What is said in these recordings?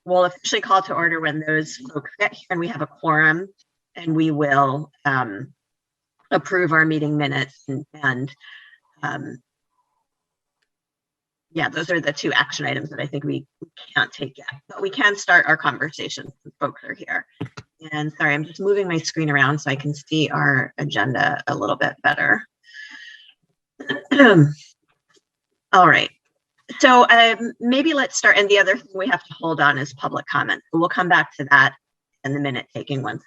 we'll officially call to order when those folks get here and we have a quorum, and we will approve our meeting minutes and yeah, those are the two action items that I think we can't take yet, but we can start our conversation when folks are here. And sorry, I'm just moving my screen around so I can see our agenda a little bit better. All right. So maybe let's start. And the other thing we have to hold on is public comment. We'll come back to that in the minute taking once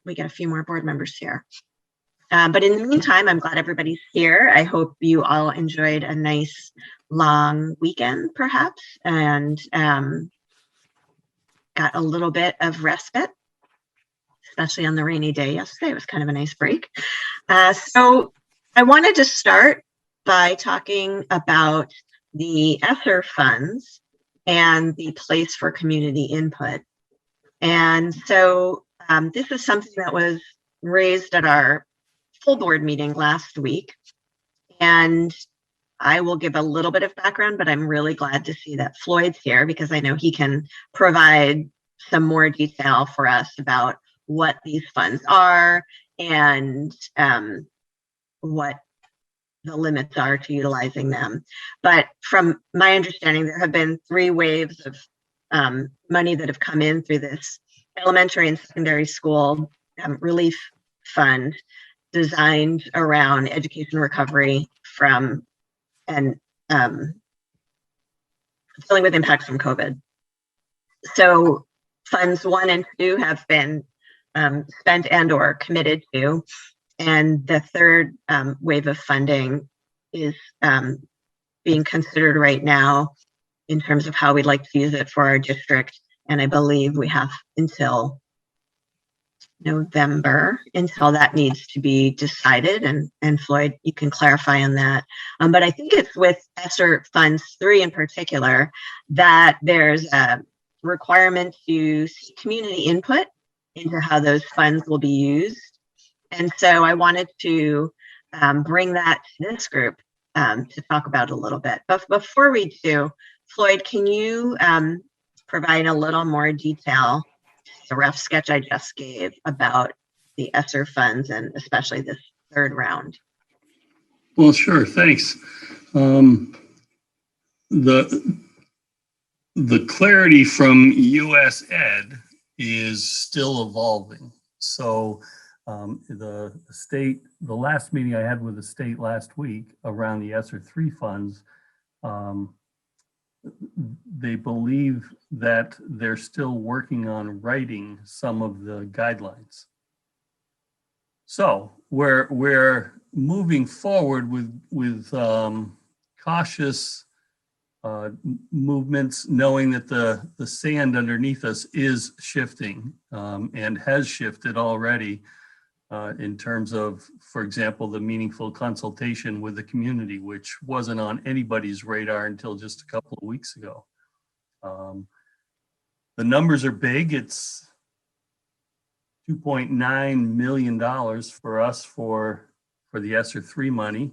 we get a few more board members here. But in the meantime, I'm glad everybody's here. I hope you all enjoyed a nice long weekend, perhaps, and got a little bit of respite, especially on the rainy day yesterday. It was kind of a nice break. So I wanted to start by talking about the ESSER funds and the place for community input. And so this is something that was raised at our full board meeting last week. And I will give a little bit of background, but I'm really glad to see that Floyd's here because I know he can provide some more detail for us about what these funds are and what the limits are to utilizing them. But from my understanding, there have been 3 waves of money that have come in through this elementary and secondary school relief fund designed around education recovery from and dealing with impacts from COVID. So funds 1 and 2 have been spent and or committed to, and the third wave of funding is being considered right now in terms of how we'd like to use it for our district. And I believe we have until November until that needs to be decided, and Floyd, you can clarify on that. But I think it's with ESSER Funds 3 in particular that there's a requirement to see community input into how those funds will be used. And so I wanted to bring that to this group to talk about a little bit. But before we do, Floyd, can you provide a little more detail, the rough sketch I just gave about the ESSER funds and especially this third round? Well, sure, thanks. The clarity from US Ed is still evolving. So the last meeting I had with the state last week around the ESSER 3 funds, they believe that they're still working on writing some of the guidelines. So we're moving forward with cautious movements, knowing that the sand underneath us is shifting and has shifted already in terms of, for example, the meaningful consultation with the community, which wasn't on anybody's radar until just a couple of weeks ago. The numbers are big. It's $2.9 million for us for the ESSER 3 money.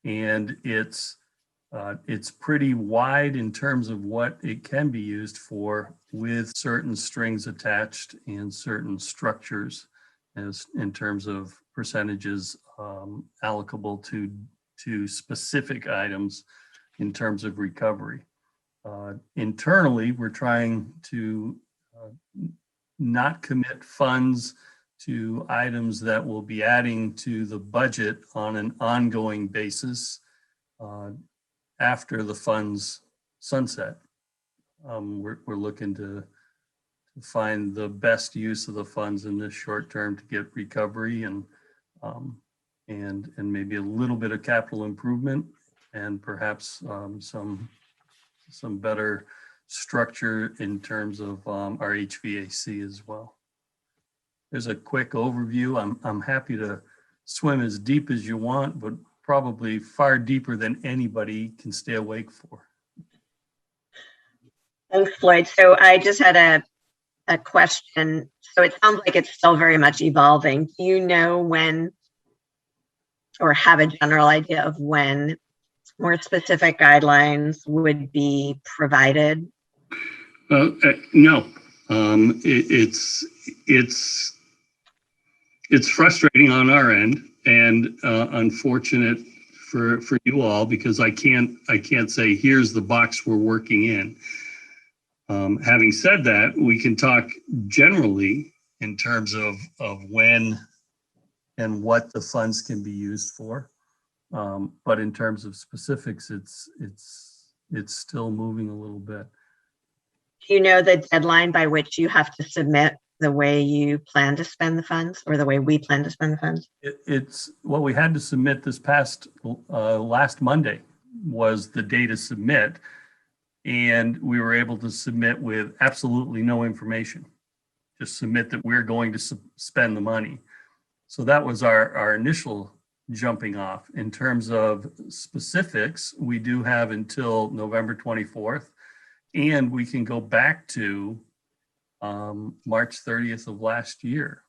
And it's pretty wide in terms of what it can be used for, with certain strings attached and certain structures as in terms of percentages allocable to specific items in terms of recovery. Internally, we're trying to not commit funds to items that will be adding to the budget on an ongoing basis after the funds sunset. We're looking to find the best use of the funds in this short term to get recovery and maybe a little bit of capital improvement and perhaps some better structure in terms of our HVAC as well. There's a quick overview. I'm happy to swim as deep as you want, but probably far deeper than anybody can stay awake for. Thanks, Floyd. So I just had a question. So it sounds like it's still very much evolving. Do you know when, or have a general idea of when more specific guidelines would be provided? No, it's frustrating on our end and unfortunate for you all because I can't say here's the box we're working in. Having said that, we can talk generally in terms of when and what the funds can be used for. But in terms of specifics, it's still moving a little bit. Do you know the deadline by which you have to submit the way you plan to spend the funds, or the way we plan to spend the funds? It's what we had to submit this past last Monday was the day to submit, and we were able to submit with absolutely no information. Just submit that we're going to spend the money. So that was our initial jumping off. In terms of specifics, we do have until November 24th, and we can go back to March 30th of last year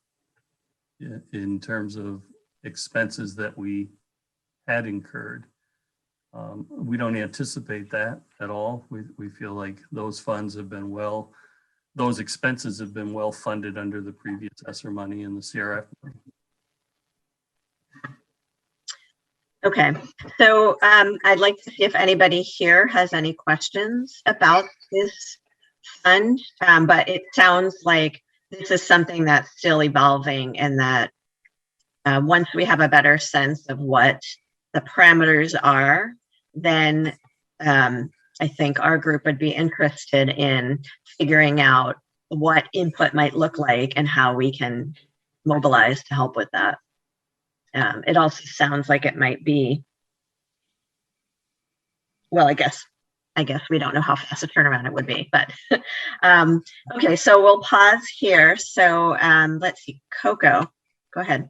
in terms of expenses that we had incurred. We don't anticipate that at all. We feel like those funds have been those expenses have been well funded under the previous ESSER money and the CRF money. Okay, so I'd like to see if anybody here has any questions about this fund, but it sounds like this is something that's still evolving, and that once we have a better sense of what the parameters are, then I think our group would be interested in figuring out what input might look like and how we can mobilize to help with that. It also sounds like it might be, well, I guess we don't know how fast a turnaround it would be, but okay, so we'll pause here. So let's see, Coco, go ahead.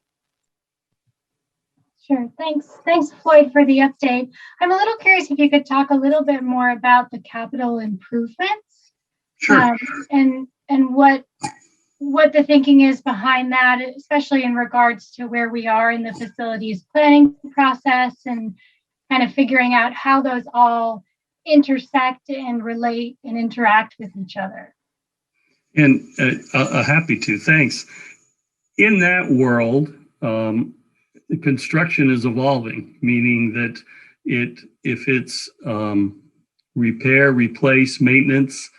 Sure, thanks Floyd for the update. I'm a little curious if you could talk a little bit more about the capital improvements. Sure. And what the thinking is behind that, especially in regards to where we are in the facilities planning process and kind of figuring out how those all intersect and relate and interact with each other. And happy to, thanks. In that world, the construction is evolving, meaning that if it's repair, replace, maintenance,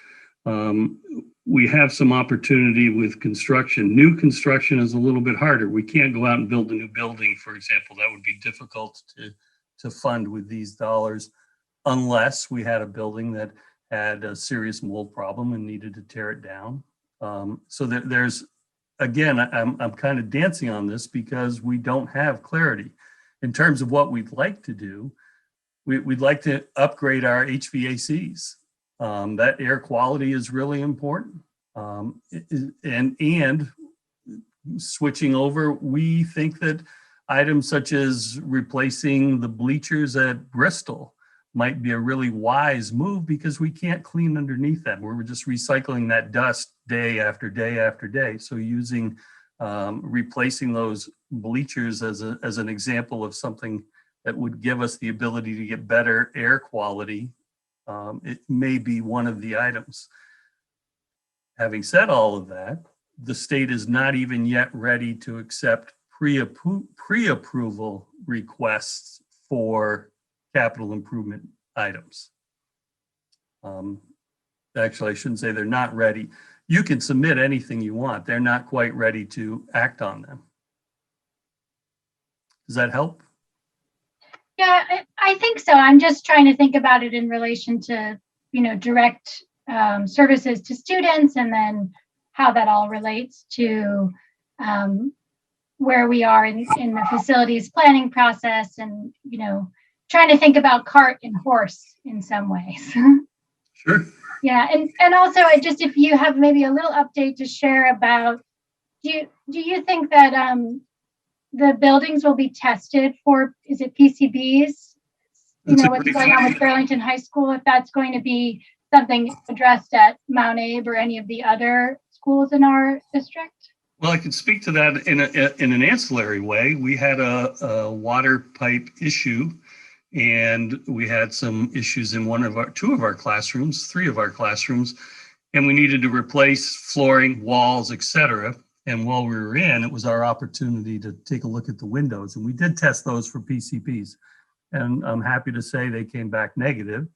we have some opportunity with construction. New construction is a little bit harder. We can't go out and build a new building, for example. That would be difficult to fund with these dollars unless we had a building that had a serious mold problem and needed to tear it down. So that there's, again, I'm kind of dancing on this because we don't have clarity. In terms of what we'd like to do, we'd like to upgrade our HVACs. That air quality is really important. And switching over, we think that items such as replacing the bleachers at Bristol might be a really wise move because we can't clean underneath them. We're just recycling that dust day after day after day. So using replacing those bleachers as an example of something that would give us the ability to get better air quality, it may be one of the items. Having said all of that, the state is not even yet ready to accept pre-approval requests for capital improvement items. Actually, I shouldn't say they're not ready. You can submit anything you want. They're not quite ready to act on them. Does that help? Yeah, I think so. I'm just trying to think about it in relation to, direct services to students, and then how that all relates to where we are in the facilities planning process, and, trying to think about cart and horse in some ways. Sure. Yeah, and also if you have maybe a little update to share about, do you think that the buildings will be tested for, is it PCBs? What's going on with Burlington High School, if that's going to be something addressed at Mount Abe or any of the other schools in our district? Well, I can speak to that in an ancillary way. We had a water pipe issue, and we had some issues in three of our classrooms, and we needed to replace flooring, walls, etc. And while we were in, it was our opportunity to take a look at the windows. And we did test those for PCPs. And I'm happy to say they came back negative.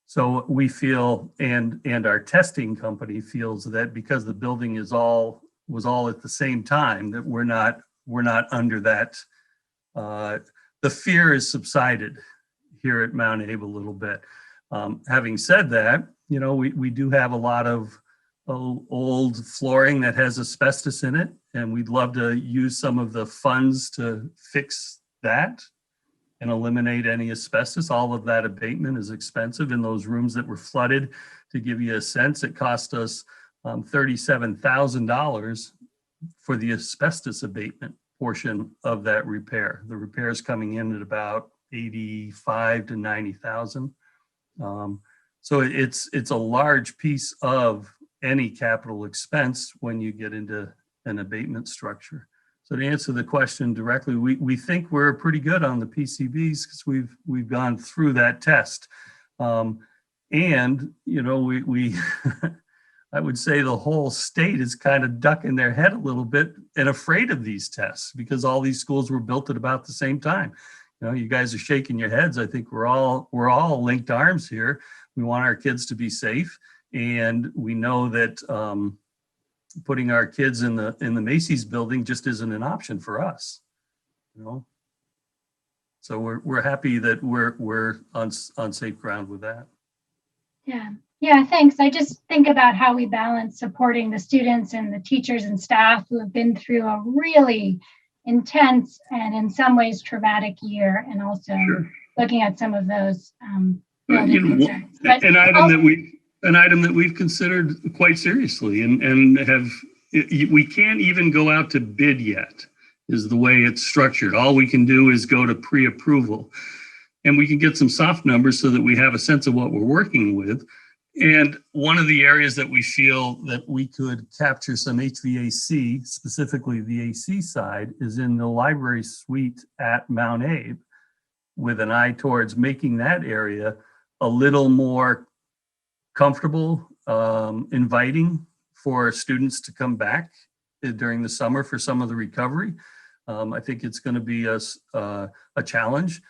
So we feel, and our testing company feels that because the building was all at the same time, that we're not under that. The fear is subsided here at Mount Abe a little bit. Having said that, we do have a lot of old flooring that has asbestos in it, and we'd love to use some of the funds to fix that and eliminate any asbestos. All of that abatement is expensive. In those rooms that were flooded, to give you a sense, it cost us $37,000 for the asbestos abatement portion of that repair. The repair is coming in at about 85 to 90,000. So it's a large piece of any capital expense when you get into an abatement structure. So to answer the question directly, we think we're pretty good on the PCBs because we've gone through that test. And we I would say the whole state is kind of ducking their head a little bit and afraid of these tests because all these schools were built at about the same time. You guys are shaking your heads. I think we're all linked arms here. We want our kids to be safe, and we know that putting our kids in the Macy's building just isn't an option for us. So we're happy that we're on safe ground with that. Yeah, thanks. I just think about how we balance supporting the students and the teachers and staff who have been through a really intense and in some ways traumatic year, and also looking at some of those concerns. But an item that we've considered quite seriously and we can't even go out to bid yet, is the way it's structured. All we can do is go to pre-approval, and we can get some soft numbers so that we have a sense of what we're working with. And one of the areas that we feel that we could capture some HVAC, specifically the AC side, is in the library suite at Mount Abe, with an eye towards making that area a little more comfortable, inviting for students to come back during the summer for some of the recovery. I think it's going to be a challenge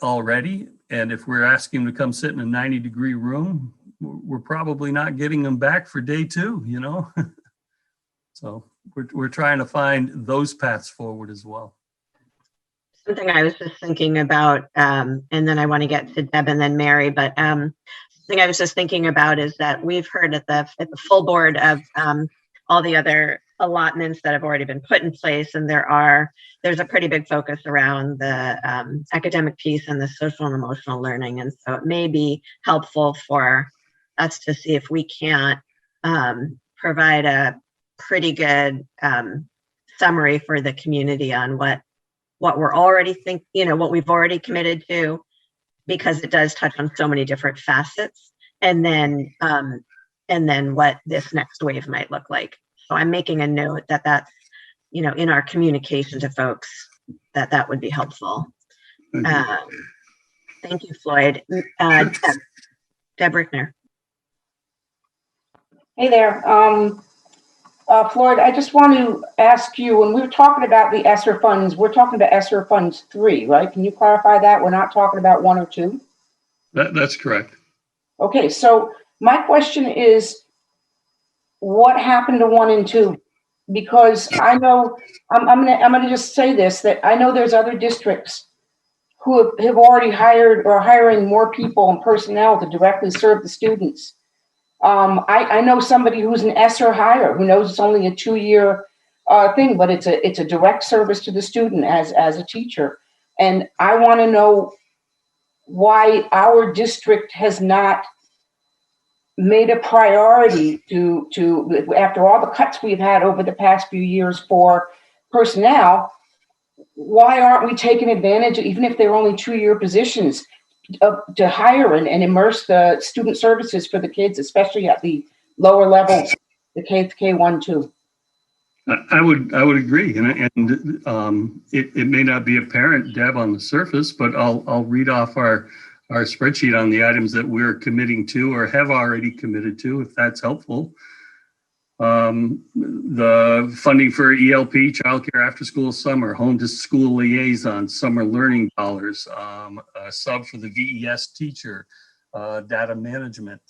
already. And if we're asking them to come sit in a 90-degree room, we're probably not getting them back for day two, So we're trying to find those paths forward as well. Something I was just thinking about, and then I want to get to Deb and then Mary, but thing I was just thinking about is that we've heard at the full board of all the other allotments that have already been put in place, and there's a pretty big focus around the academic piece and the social and emotional learning, and so it may be helpful for us to see if we can't provide a pretty good summary for the community on what we're already what we've already committed to, because it does touch on so many different facets, and then what this next wave might look like. So I'm making a note that that's, in our communication to folks, that would be helpful. Thank you, Floyd. Deb Rickner. Hey there. Floyd, I just want to ask you, when we were talking about the ESSER funds, we're talking about ESSER funds 3, right? Can you clarify that? We're not talking about 1 or 2? That's correct. Okay, so my question is, what happened to 1 and 2? Because I know, I'm gonna just say this, that I know there's other districts who have already hired or are hiring more people and personnel to directly serve the students. I know somebody who's an ESSER hire who knows it's only a 2-year thing, but it's a direct service to the student as a teacher. And I want to know why our district has not made a priority to after all the cuts we've had over the past few years for personnel, why aren't we taking advantage, even if they're only 2-year positions, to hire and immerse the student services for the kids, especially at the lower levels, the K1, 2. I would agree, and it may not be apparent, Deb, on the surface, but I'll read off our our spreadsheet on the items that we're committing to or have already committed to, if that's helpful. The funding for ELP, childcare after school summer, home to school liaison, summer learning dollars, a sub for the VES teacher, data management.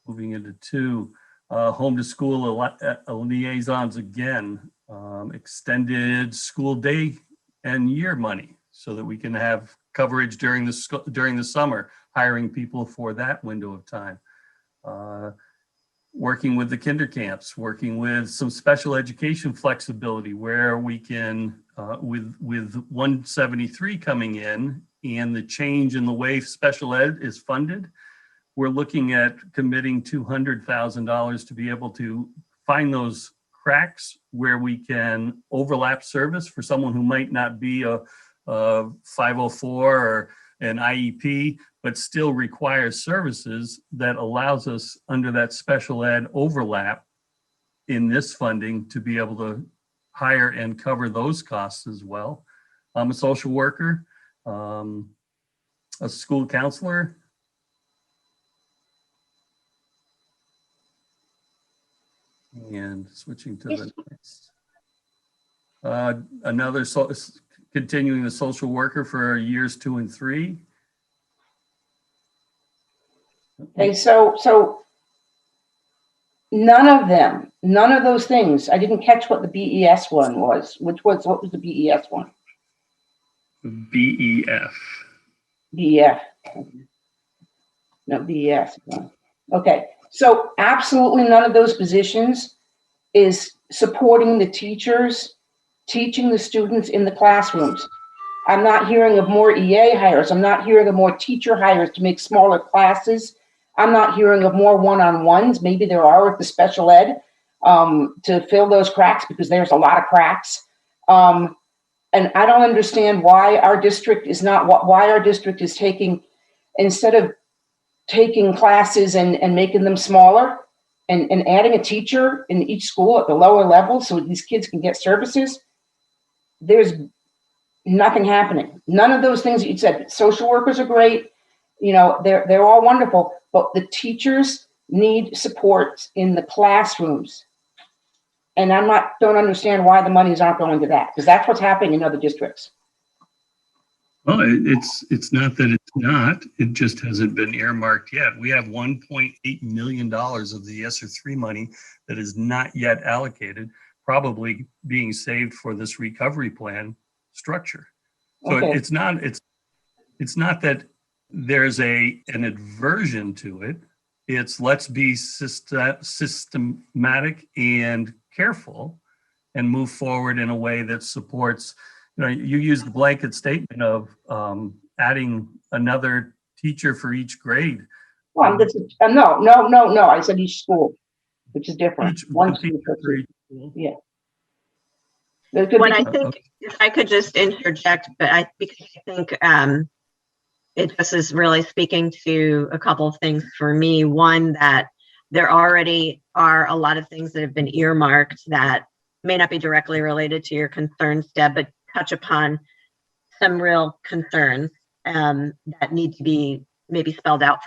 Moving into 2, home to school liaisons again, extended school day and year money so that we can have coverage during the summer, hiring people for that window of time. Working with the kinder camps, working with some special education flexibility where we can, with 173 coming in and the change in the way special ed is funded, we're looking at committing $200,000 to be able to find those cracks where we can overlap service for someone who might not be a 504 or an IEP, but still requires services that allows us under that special ed overlap in this funding to be able to hire and cover those costs as well. I'm a social worker, a school counselor. And switching to the next. Continuing the social worker for years 2 and 3. Okay, so none of those things, I didn't catch what the BES one was. What was the BES one? BEF. BEF. No, BES. Okay, so absolutely none of those positions is supporting the teachers, teaching the students in the classrooms. I'm not hearing of more EA hires. I'm not hearing of more teacher hires to make smaller classes. I'm not hearing of more one-on-ones. Maybe there are with the special ed to fill those cracks because there's a lot of cracks. And I don't understand why our district is taking, instead of taking classes and making them smaller and adding a teacher in each school at the lower level so these kids can get services, there's nothing happening. None of those things that you said. Social workers are great. You know, they're all wonderful, but the teachers need support in the classrooms. And don't understand why the monies aren't going to that, because that's what's happening in other districts. Well, it's not that it's not, it just hasn't been earmarked yet. We have $1.8 million of the ESSER 3 money that is not yet allocated, probably being saved for this recovery plan structure. So Okay. it's not that there's an aversion to it. It's let's be systematic and careful and move forward in a way that supports, you know, you use the blanket statement of adding another teacher for each grade. Well, no. I said each school, which is different. One teacher school. for each school. Yeah. There could What be, I think, if I could just interject, but because I think it just is really speaking to a couple of things for me. One, that there already are a lot of things that have been earmarked that may not be directly related to your concerns, Deb, but touch upon some real concerns that need to be maybe spelled out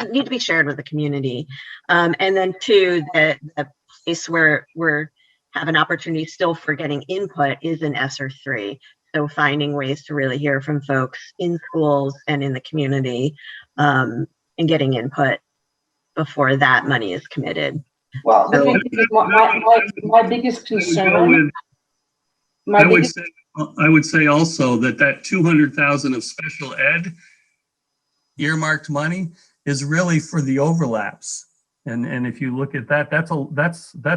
need to be shared with the community. And then 2, the place where we're have an opportunity still for getting input is in ESSER 3. So finding ways to really hear from folks in schools and in the community and getting input before that money is committed. well, the So- thing is, my biggest concern, I would say also that 200,000 of special ed earmarked money is really for the overlaps. And if you look at that, that's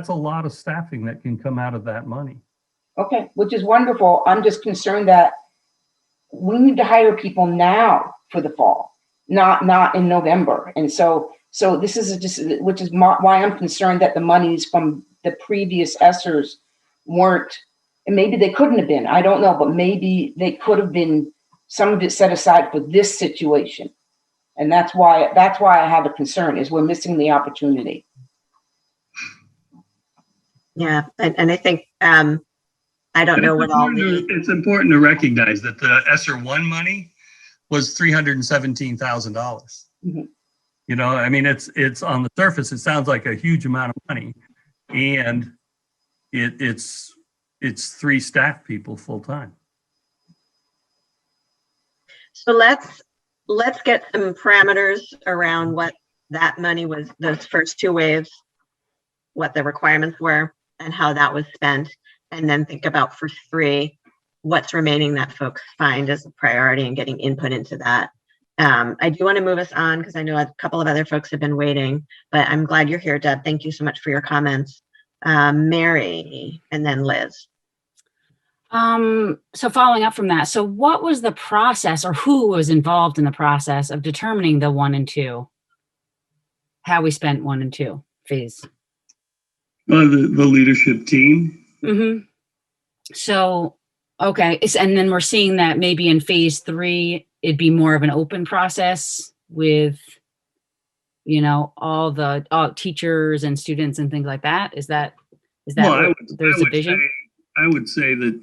a lot of staffing that can come out of that money. okay, which is wonderful. I'm just concerned that we need to hire people now for the fall, not in November. And so this is which is why I'm concerned that the monies from the previous ESSERs weren't, and maybe they couldn't have been, I don't know, but maybe they could have been some of it set aside for this situation. And that's why I have a concern, is we're missing the opportunity. Yeah, and I think I don't know what all the, It's important to recognize that the ESSER 1 money was $317,000. Mhm. You know, I mean, it's on the surface, it sounds like a huge amount of money, and it's 3 staff people full time. so let's get some parameters around what that money was, those first 2 waves, what the requirements were and how that was spent. And then think about for 3, what's remaining that folks find as a priority and getting input into that. I do want to move us on because I know a couple of other folks have been waiting, but I'm glad you're here, Deb. Thank you so much for your comments. Mary, and then Liz. So following up from that, so what was the process, or who was involved in the process of determining the 1 and 2? How we spent 1 and 2 phase? The leadership team. Mm-hmm. So, okay. And then we're seeing that maybe in phase 3, it'd be more of an open process with, you know, all teachers and students and things like that. Is that Well, there's a vision? I would say that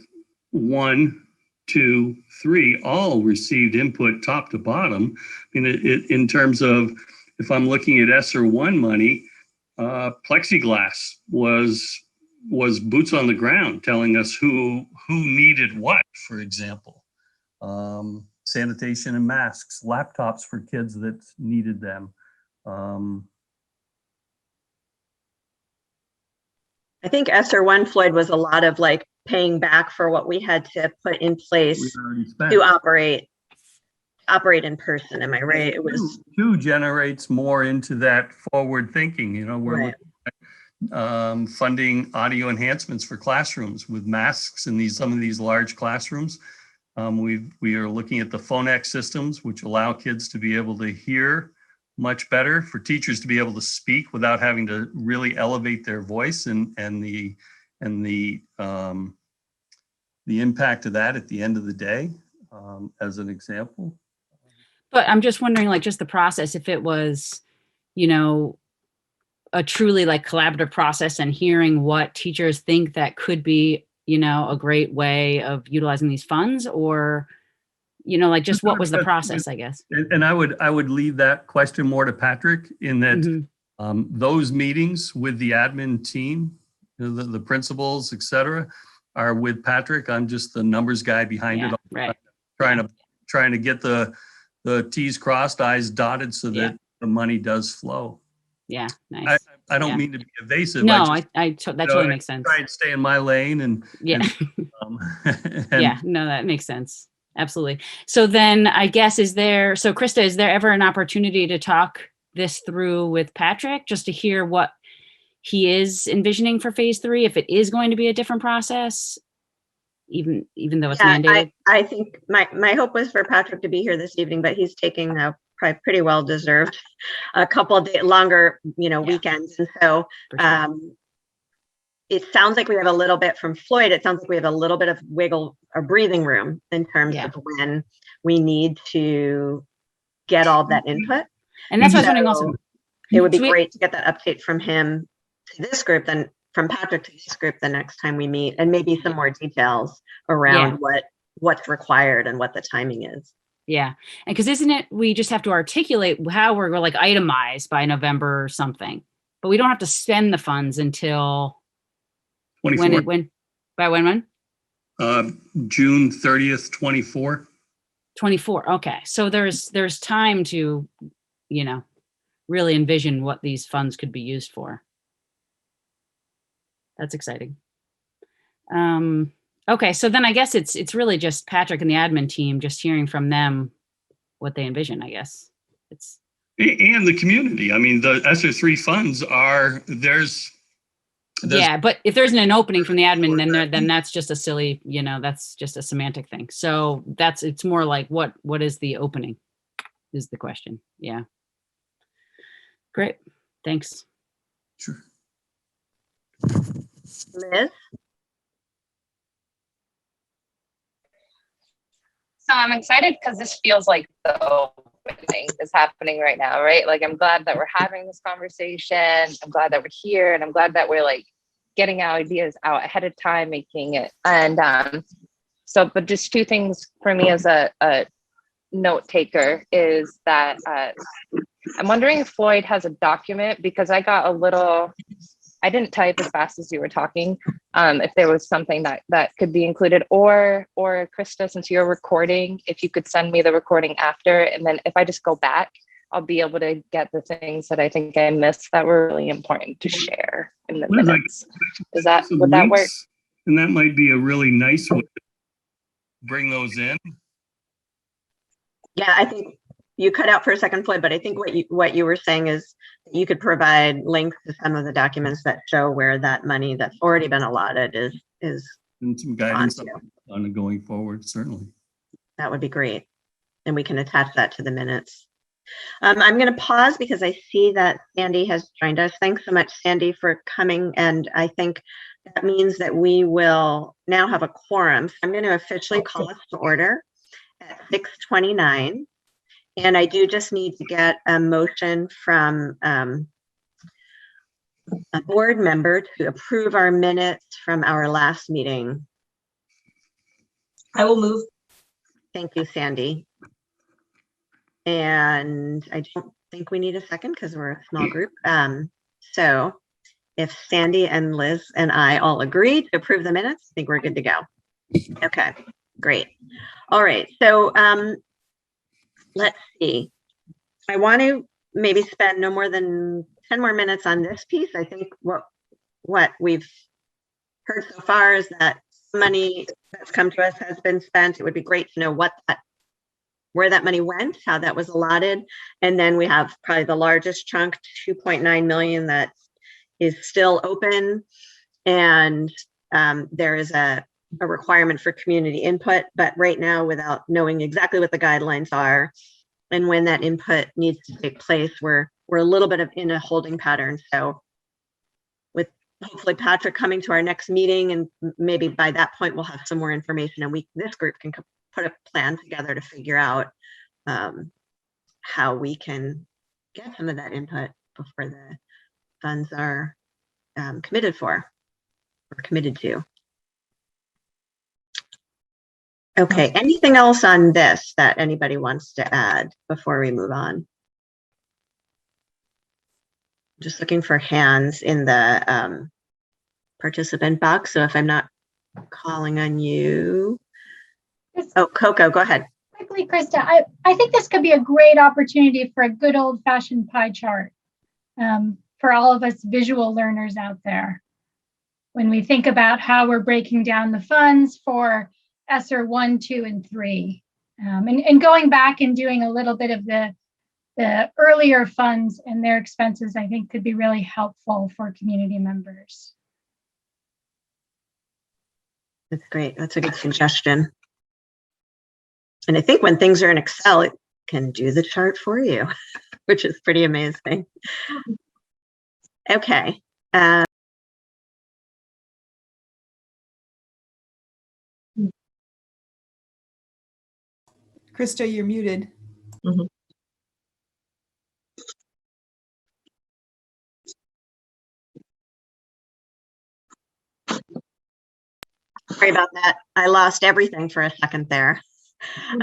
1, 2, 3 all received input top to bottom. I mean, in terms of, if I'm looking at ESSER 1 money, plexiglass was boots on the ground telling us who needed what, for example. Sanitation and masks, laptops for kids that needed them. I think ESSER 1, Floyd, was a lot of like paying back for what we had to put in place to operate in person. Am I right? It was 2 generates more into that forward thinking. You know, we're right. looking at, funding audio enhancements for classrooms with masks in some of these large classrooms. We are looking at the phonex systems, which allow kids to be able to hear much better, for teachers to be able to speak without having to really elevate their voice, and the impact of that at the end of the day, as an example. But I'm just wondering, like, just the process, if it was, you know, a truly like collaborative process, and hearing what teachers think that could be, you know, a great way of utilizing these funds, or, you know, like, just what was the process, I guess. And I would leave that question more to Patrick, in that Mhm. those meetings with the admin team, the principals, et cetera, are with Patrick. I'm just the numbers guy behind Yeah, it all, right. trying to get the T's crossed, I's dotted, so that the money does flow. Yeah, nice. I don't Yeah. mean to be evasive. No, that totally makes sense. Try and stay in my lane, and Yeah. and Yeah, no, that makes sense. Absolutely. So then I guess, Krista, is there ever an opportunity to talk this through with Patrick, just to hear what he is envisioning for phase 3, if it is going to be a different process, even though it's mandated? I think my hope was for Patrick to be here this evening, but he's taking a probably pretty well deserved a couple of longer, weekends. And so Sure. it sounds like we have a little bit from Floyd. It sounds like we have a little bit of wiggle or breathing room in terms of when we need to get all that input. And that's what I was wondering also. It would be great to get that update from him to this group, then from Patrick to this group the next time we meet, and maybe some more details around what's required and what the timing is. Yeah. And because isn't it, we just have to articulate how we're like itemized by November or something, but we don't have to spend the funds until 24. By when? June 30th, 24. 24. Okay. So there's time to, really envision what these funds could be used for. That's exciting. Okay. So then I guess it's really just Patrick and the admin team, just hearing from them what they envision, I guess. And the community. I mean, the ESSER 3 funds there's yeah, but if there isn't an opening from the admin, then that's just a silly, that's just a semantic thing. So it's more like what is the opening is the question. Yeah. Great. Thanks. Sure. Liz? So I'm excited because this feels like the opening is happening right now, right? Like, I'm glad that we're having this conversation. I'm glad that we're here, and I'm glad that we're like getting our ideas out ahead of time, making it. And so, but just two things for me as a note taker is that I'm wondering if Floyd has a document, because I got a little, I didn't type as fast as you were talking. If there was something that could be included, or Krista, since you're recording, if you could send me the recording after, and then if I just go back, I'll be able to get the things that I think I missed that were really important to share in the minutes. Would that work? And that might be a really nice way to bring those in. Yeah, I think you cut out for a second, Floyd, but I think what you were saying is you could provide links to some of the documents that show where that money that's already been allotted is And some guidance onto. on it going forward, certainly. That would be great. And we can attach that to the minutes. I'm going to pause because I see that Sandy has joined us. Thanks so much, Sandy, for coming. And I think that means that we will now have a quorum. So I'm going to officially call us to order at 6:29. And I do just need to get a motion from a board member to approve our minutes from our last meeting. I will move. Thank you, Sandy. And I don't think we need a second because we're a small group. So if Sandy and Liz and I all agree to approve the minutes, I think we're good to go. Okay, great. All right, so let's see. I want to maybe spend no more than 10 more minutes on this piece. I think what we've heard so far is that money that's come to us has been spent. It would be great to know where that money went, how that was allotted. And then we have probably the largest chunk, 2.9 million, that is still open. And there is a requirement for community input, but right now, without knowing exactly what the guidelines are and when that input needs to take place, we're a little bit in a holding pattern. So with hopefully Patrick coming to our next meeting, and maybe by that point we'll have some more information, and this group can put a plan together to figure out how we can get some of that input before the funds are committed to. Okay, anything else on this that anybody wants to add before we move on? Just looking for hands in the participant box. So if I'm not calling on you. Oh, Coco, go ahead. Quickly, Krista, I think this could be a great opportunity for a good old-fashioned pie chart for all of us visual learners out there. When we think about how we're breaking down the funds for ESSER 1, 2, and 3, and going back and doing a little bit of the earlier funds and their expenses, I think could be really helpful for community members. That's great. That's a good suggestion. And I think when things are in Excel, it can do the chart for you, which is pretty amazing. Okay. Krista, you're muted. Mhm. Sorry about that. I lost everything for a second there.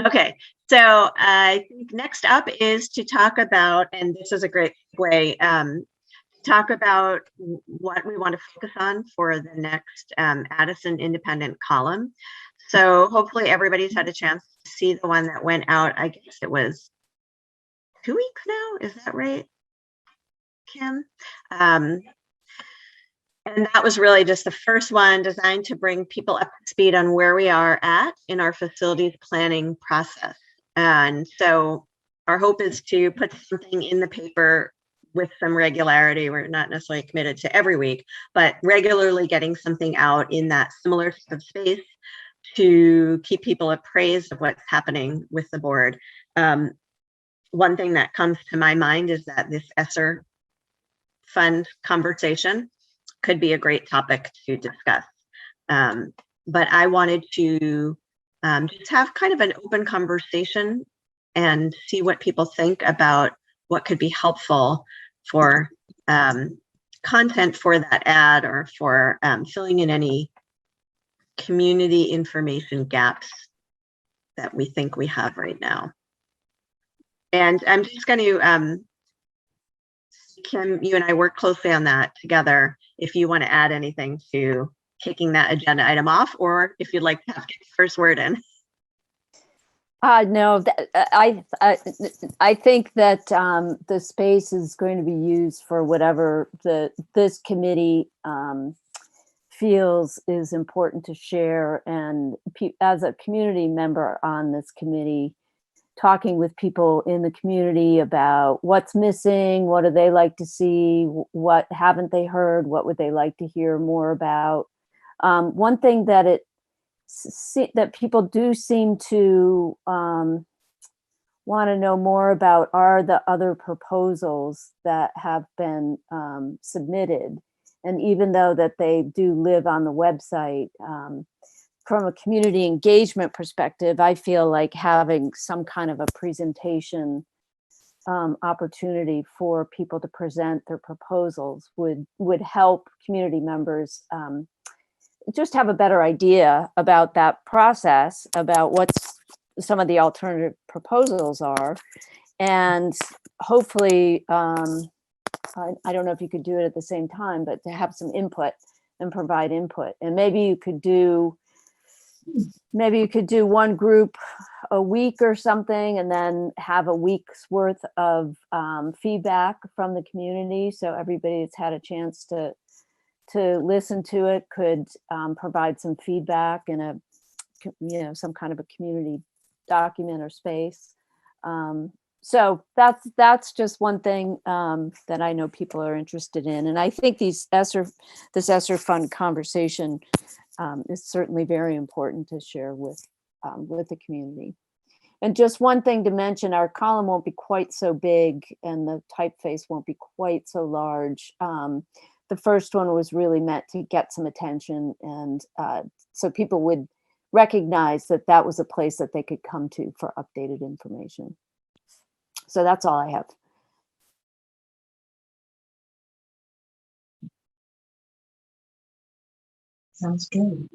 Okay, so I think next up is to talk about, and this is a great way, talk about what we want to focus on for the next Addison Independent column. So hopefully everybody's had a chance to see the one that went out. I guess it was 2 weeks now. Is that right, Kim? And that was really just the first one, designed to bring people up to speed on where we are at in our facilities planning process. And so our hope is to put something in the paper with some regularity. We're not necessarily committed to every week, but regularly getting something out in that similar type of space to keep people appraised of what's happening with the board. One thing that comes to my mind is that this ESSER fund conversation could be a great topic to discuss. But I wanted to just have kind of an open conversation and see what people think about what could be helpful for content for that ad or for filling in any community information gaps that we think we have right now. And I'm just going to, Kim, you and I work closely on that together. If you want to add anything to taking that agenda item off, or if you'd like to have Kim's first word in. No, I think that the space is going to be used for whatever this committee feels is important to share. And as a community member on this committee, talking with people in the community about what's missing, what do they like to see, what haven't they heard, what would they like to hear more about. One thing that that people do seem to want to know more about are the other proposals that have been submitted. And even though that they do live on the website, from a community engagement perspective, I feel like having some kind of a presentation opportunity for people to present their proposals would help community members just have a better idea about that process, about what some of the alternative proposals are. And hopefully, I don't know if you could do it at the same time, but to have some input and provide input. And maybe you could do one group a week or something, and then have a week's worth of feedback from the community. So everybody that's had a chance to listen to it could provide some feedback in some kind of a community document or space. So that's just one thing that I know people are interested in. And I think this ESSER fund conversation is certainly very important to share with the community. And just one thing to mention, our column won't be quite so big and the typeface won't be quite so large. The first one was really meant to get some attention, and so people would recognize that that was a place that they could come to for updated information. So that's all I have. Sounds good.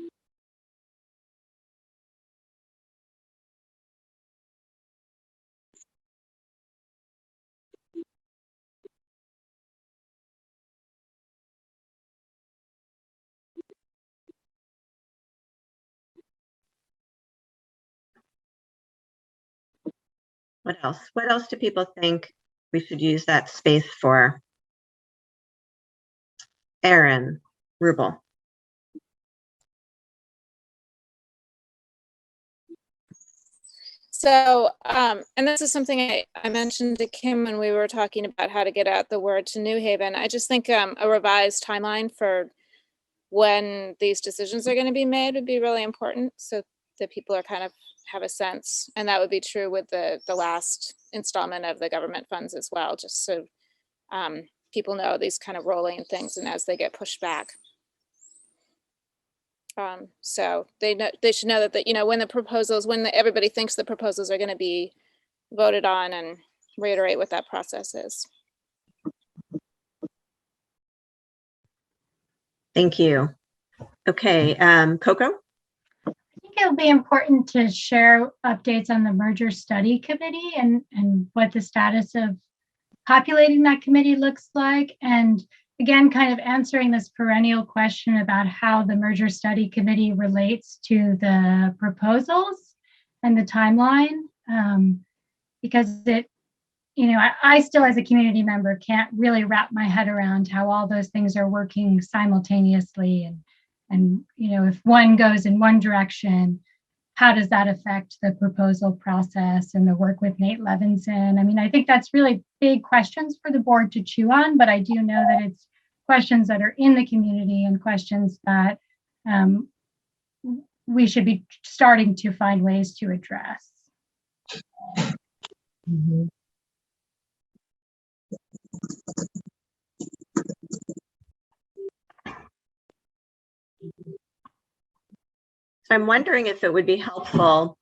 What else? What else do people think we should use that space for? Erin, Rubel. So, and this is something I mentioned to Kim when we were talking about how to get out the word to New Haven. I just think a revised timeline for when these decisions are going to be made would be really important, so that people are kind of have a sense. And that would be true with the last installment of the government funds as well, just so people know these kind of rolling things and as they get pushed back. So they should know that when the proposals, everybody thinks the proposals are going to be voted on, and reiterate what that process is. Thank you. Okay, Coco? I think it'll be important to share updates on the merger study committee and what the status of populating that committee looks like. And again, kind of answering this perennial question about how the merger study committee relates to the proposals and the timeline, because I still, as a community member, can't really wrap my head around how all those things are working simultaneously. And if one goes in one direction, how does that affect the proposal process and the work with Nate Levinson? I mean, I think that's really big questions for the board to chew on, but I do know that it's questions that are in the community and questions that we should be starting to find ways to address. Mm-hmm. So I'm wondering if it would be helpful.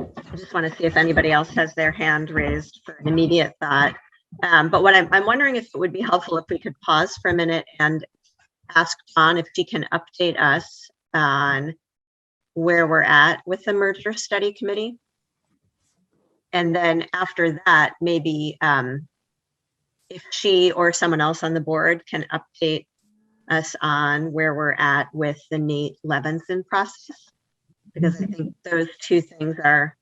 I just want to see if anybody else has their hand raised for an immediate thought. But what I'm wondering if it would be helpful if we could pause for a minute and ask Dawn if she can update us on where we're at with the merger study committee. And then after that, maybe if she or someone else on the board can update us on where we're at with the Nate Levinson process. Because I think those two things are,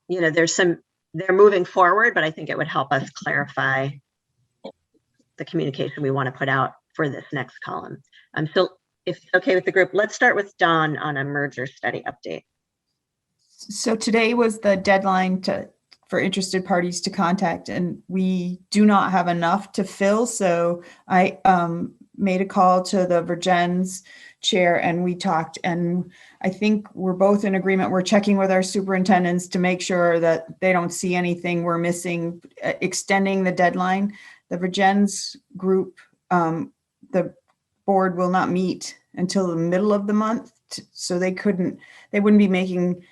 you know, they're moving forward, but I think it would help us clarify the communication we want to put out for this next column. So if it's okay with the group, let's start with Dawn on a merger study update. So today was the deadline for interested parties to contact, and we do not have enough to fill. So I made a call to the Virgins chair and we talked, and I think we're both in agreement. We're checking with our superintendents to make sure that they don't see anything we're missing, extending the deadline. The Virgins group, the board will not meet until the middle of the month. So they wouldn't be making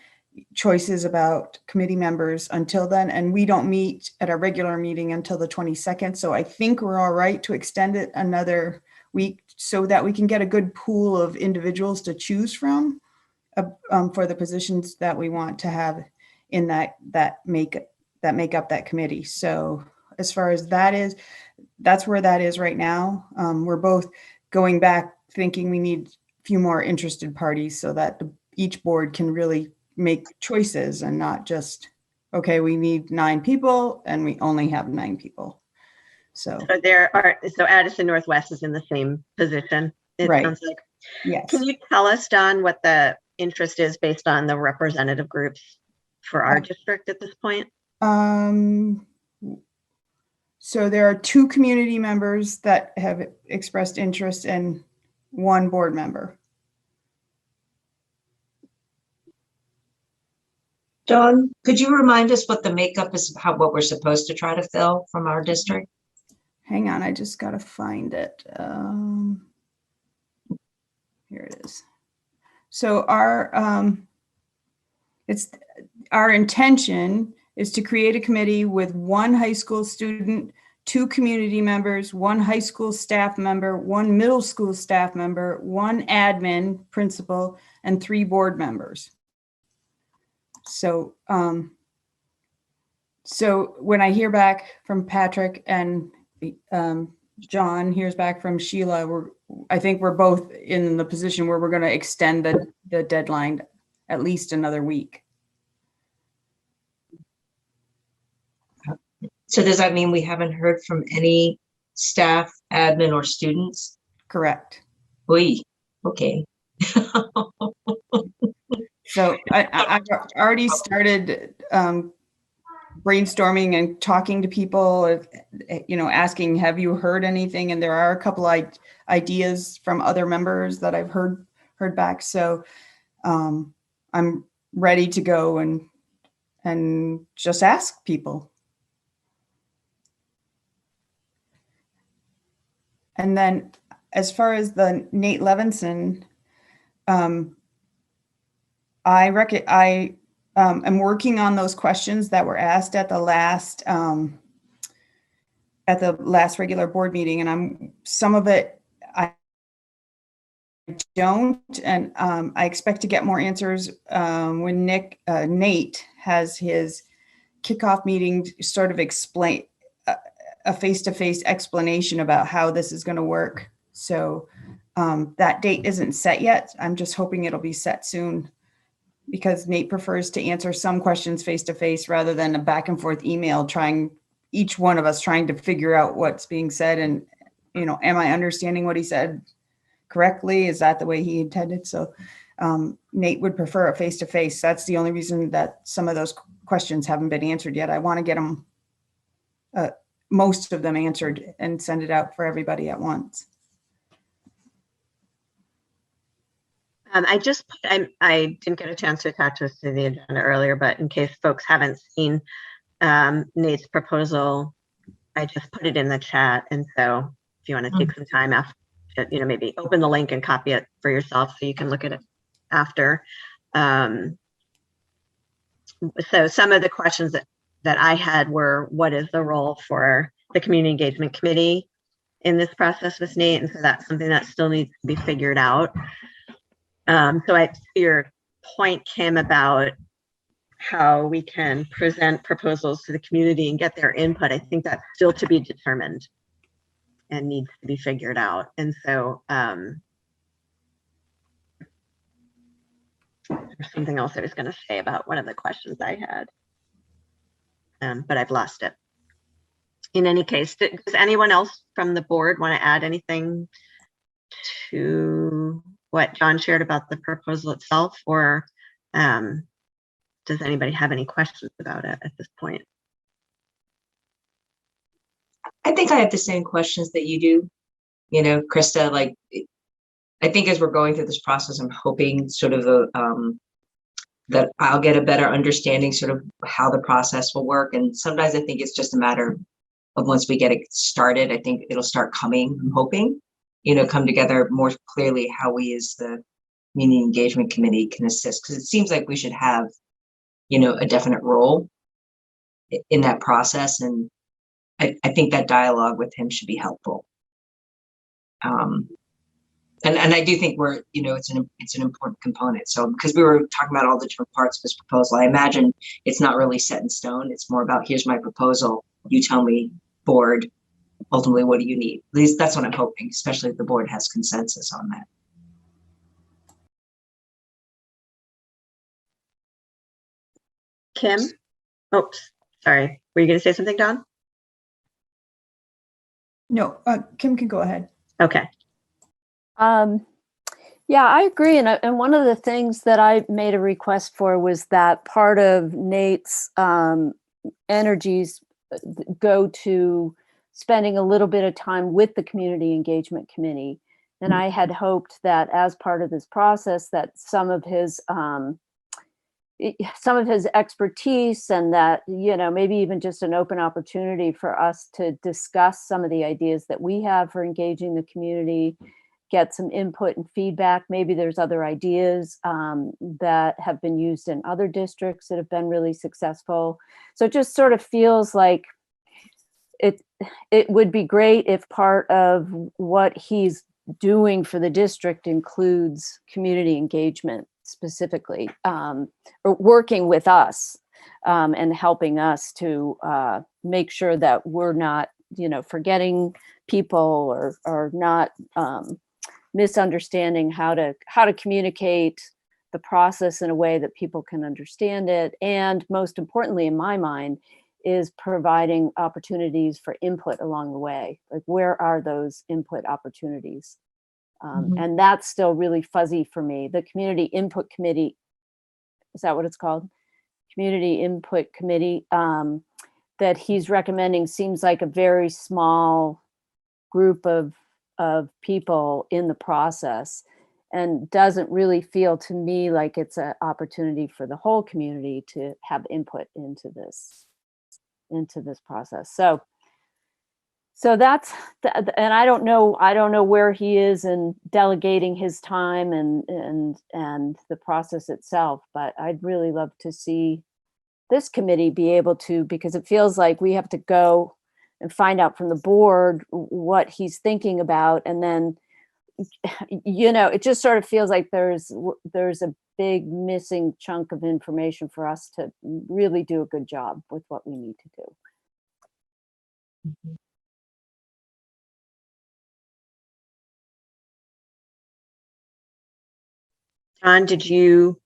choices about committee members until then. And we don't meet at a regular meeting until the 22nd. So I think we're all right to extend it another week so that we can get a good pool of individuals to choose from for the positions that we want to have in that make up that committee. So as far as that's where that is right now. We're both going back thinking we need a few more interested parties so that each board can really make choices and not just, okay, we need 9 people and we only have 9 people. So Addison Northwest is in the same position, it right. sounds like. Yes. Can you tell us, Don, what the interest is based on the representative groups for our district at this point? So there are 2 community members that have expressed interest and 1 board member. Dawn, could you remind us what the makeup is, what we're supposed to try to fill from our district? Hang on, I just got to find it. Here it is. So our intention is to create a committee with 1 high school student, 2 community members, 1 high school staff member, 1 middle school staff member, 1 admin principal, and 3 board members. So, so when I hear back from Patrick and John hears back from Sheila, I think we're both in the position where we're going to extend the deadline at least another week. So does that mean we haven't heard from any staff, admin, or students? Correct. Oy, okay. So I've already started brainstorming and talking to people, asking, have you heard anything? And there are a couple ideas from other members that I've heard back. So I'm ready to go and just ask people. And then as far as the Nate Levinson, I am working on those questions that were asked at the last regular board meeting, and some of it I don't, and I expect to get more answers when Nate has his kickoff meeting, sort of explain a face-to-face explanation about how this is going to work. So that date isn't set yet. I'm just hoping it'll be set soon, because Nate prefers to answer some questions face-to-face rather than a back and forth email, each one of us trying to figure out what's being said. And, am I understanding what he said correctly? Is that the way he intended? So Nate would prefer a face-to-face. That's the only reason that some of those questions haven't been answered yet. I want to get them, most of them answered and send it out for everybody at once. I didn't get a chance to attach this to the agenda earlier, but in case folks haven't seen Nate's proposal, I just put it in the chat. And so if you want to take some time after, maybe open the link and copy it for yourself so you can look at it after. So some of the questions that I had were, what is the role for the community engagement committee in this process with Nate? And so that's something that still needs to be figured out. So I, to your point, Kim, about how we can present proposals to the community and get their input, I think that's still to be determined and needs to be figured out. And so there's something else I was going to say about one of the questions I had, but I've lost it. In any case, does anyone else from the board want to add anything to what John shared about the proposal itself, or does anybody have any questions about it at this point? I think I have the same questions that you do, you know, Krista. Like, I think as we're going through this process, I'm hoping sort of that I'll get a better understanding sort of how the process will work. And sometimes I think it's just a matter of once we get it started, I think it'll start coming, I'm hoping, you know, come together more clearly how we as the community engagement committee can assist. Because it seems like we should have, you know, a definite role in that process. And I think that dialogue with him should be helpful. And I do think we're, you know, it's an important component. So because we were talking about all the different parts of this proposal, I imagine it's not really set in stone. It's more about, here's my proposal. You tell me, board, ultimately, what do you need? At least that's what I'm hoping, especially if the board has consensus on that. Kim? Oops, sorry. Were you going to say something, Don? No, Kim can go ahead. Okay. Yeah, I agree. And one of the things that I made a request for was that part of Nate's energies go to spending a little bit of time with the community engagement committee. And I had hoped that as part of this process, that some of his expertise, and that, you know, maybe even just an open opportunity for us to discuss some of the ideas that we have for engaging the community, get some input and feedback. Maybe there's other ideas that have been used in other districts that have been really successful. So it just sort of feels like it would be great if part of what he's doing for the district includes community engagement specifically, or working with us and helping us to make sure that we're not, you know, forgetting people or not misunderstanding how to communicate the process in a way that people can understand it. And most importantly, in my mind, is providing opportunities for input along the way. Like, where are those input opportunities? And that's still really fuzzy for me. The Community Input Committee, is that what it's called? Community Input Committee that he's recommending seems like a very small group of people in the process, and doesn't really feel to me like it's an opportunity for the whole community to have input into this process. So that's, and I don't know where he is in delegating his time and the process itself, but I'd really love to see this committee be able to, because it feels like we have to go and find out from the board what he's thinking about. And then, you know, it just sort of feels like there's a big missing chunk of information for us to really do a good job with what we need to do. John, did you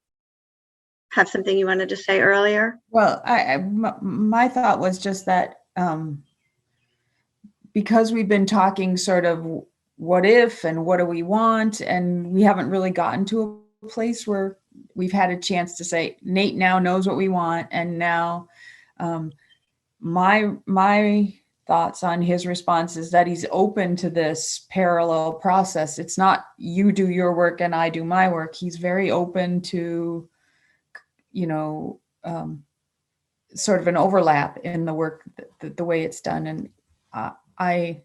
have something you wanted to say earlier? Well, my thought was just that because we've been talking sort of what if and what do we want, and we haven't really gotten to a place where we've had a chance to say, Nate now knows what we want. And now my thoughts on his response is that he's open to this parallel process. It's not you do your work and I do my work. He's very open to, you know, sort of an overlap in the work, the way it's done. And I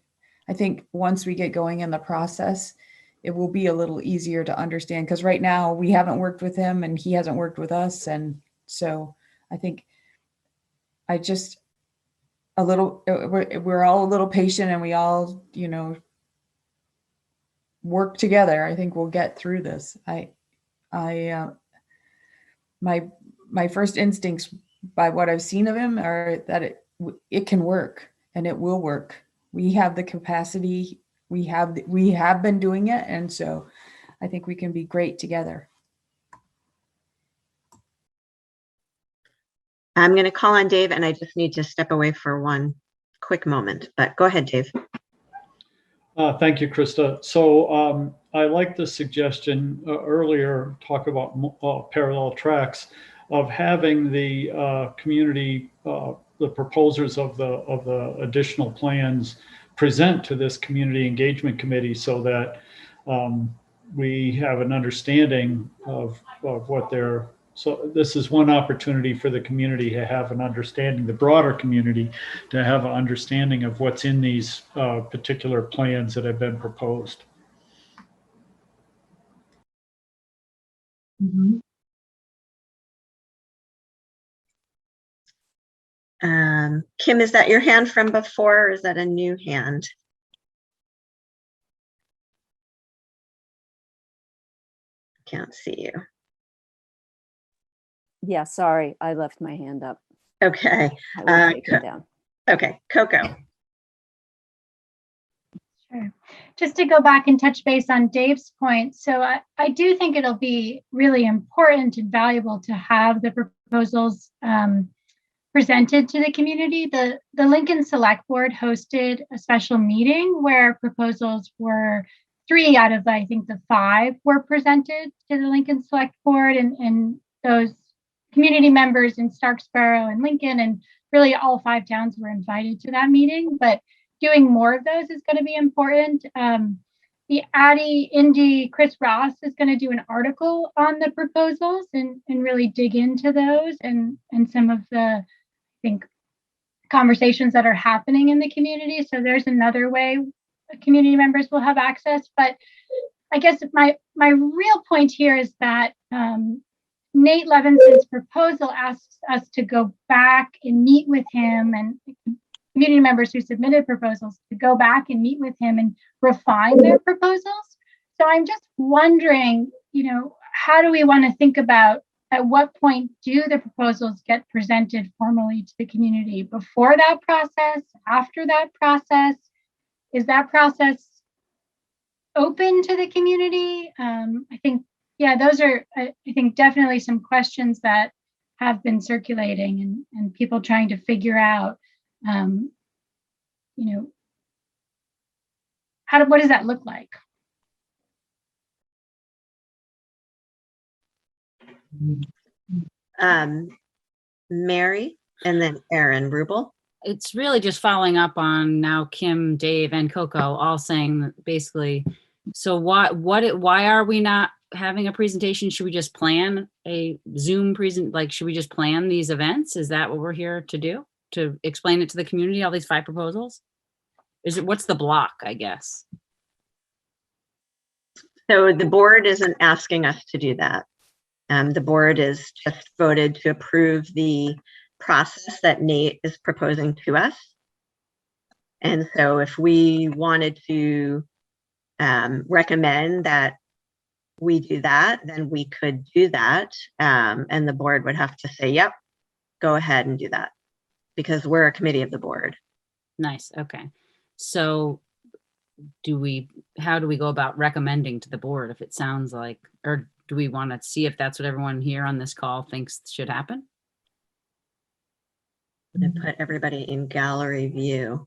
think once we get going in the process, it will be a little easier to understand, because right now we haven't worked with him and he hasn't worked with us. And so I think I just we're all a little patient, and we all, work together. I think we'll get through this. My first instincts by what I've seen of him are that it can work, and it will work. We have the capacity. We have been doing it, and so I think we can be great together. I'm going to call on Dave, and I just need to step away for one quick moment, but go ahead, Dave. Thank you, Krista. So I like the suggestion earlier, talk about parallel tracks, of having the community, the proposers of the additional plans present to this community engagement committee, so that we have an understanding of what they're. So this is one opportunity for the community to have an understanding, the broader community to have an understanding of what's in these particular plans that have been proposed. Mm-hmm. Kim, is that your hand from before, or is that a new hand? Can't see you. Yeah, sorry, I left my hand up. Okay. I will take it down. Okay, Coco. Sure. Just to go back and touch base on Dave's point. So I do think it'll be really important and valuable to have the proposals presented to the community. The Lincoln Select Board hosted a special meeting where proposals were 3 out of, I think, the 5 were presented to the Lincoln Select Board, and those community members in Starksboro and Lincoln, and really all 5 towns were invited to that meeting. But doing more of those is going to be important. The Addie, Indy, Chris Ross is going to do an article on the proposals and really dig into those and some of the, I think, conversations that are happening in the community. So there's another way community members will have access. But I guess my real point here is that Nate Levinson's proposal asks us to go back and meet with him, and community members who submitted proposals to go back and meet with him and refine their proposals. So I'm just wondering, how do we want to think about at what point do the proposals get presented formally to the community? Before that process, after that process? Is that process open to the community? I think, those are, I think, definitely some questions that have been circulating and people trying to figure out, what does that look like? Mary, and then Aaron Rubel. It's really just following up on now Kim, Dave, and Coco all saying that basically, so why are we not having a presentation? Should we just plan a Zoom should we just plan these events? Is that what we're here to do? To explain it to the community, all these 5 proposals? What's the block, I guess? So the board isn't asking us to do that. The board is just voted to approve the process that Nate is proposing to us. And so if we wanted to recommend that we do that, then we could do that. And the board would have to say, yep, go ahead and do that, because we're a committee of the board. Nice. Okay. So how do we go about recommending to the board if it sounds like, or do we want to see if that's what everyone here on this call thinks should happen? I'm going to put everybody in gallery view.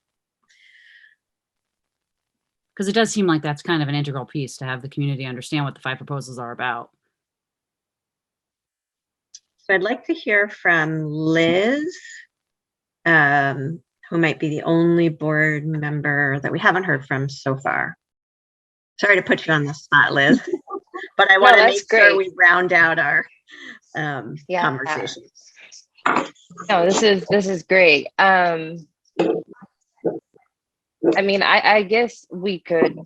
Because it does seem like that's kind of an integral piece to have the community understand what the 5 proposals are about. So I'd like to hear from Liz, who might be the only board member that we haven't heard from so far. Sorry to put you on the spot, Liz, but I want to make sure we round out our conversations. No, this is great. I mean, I guess we could,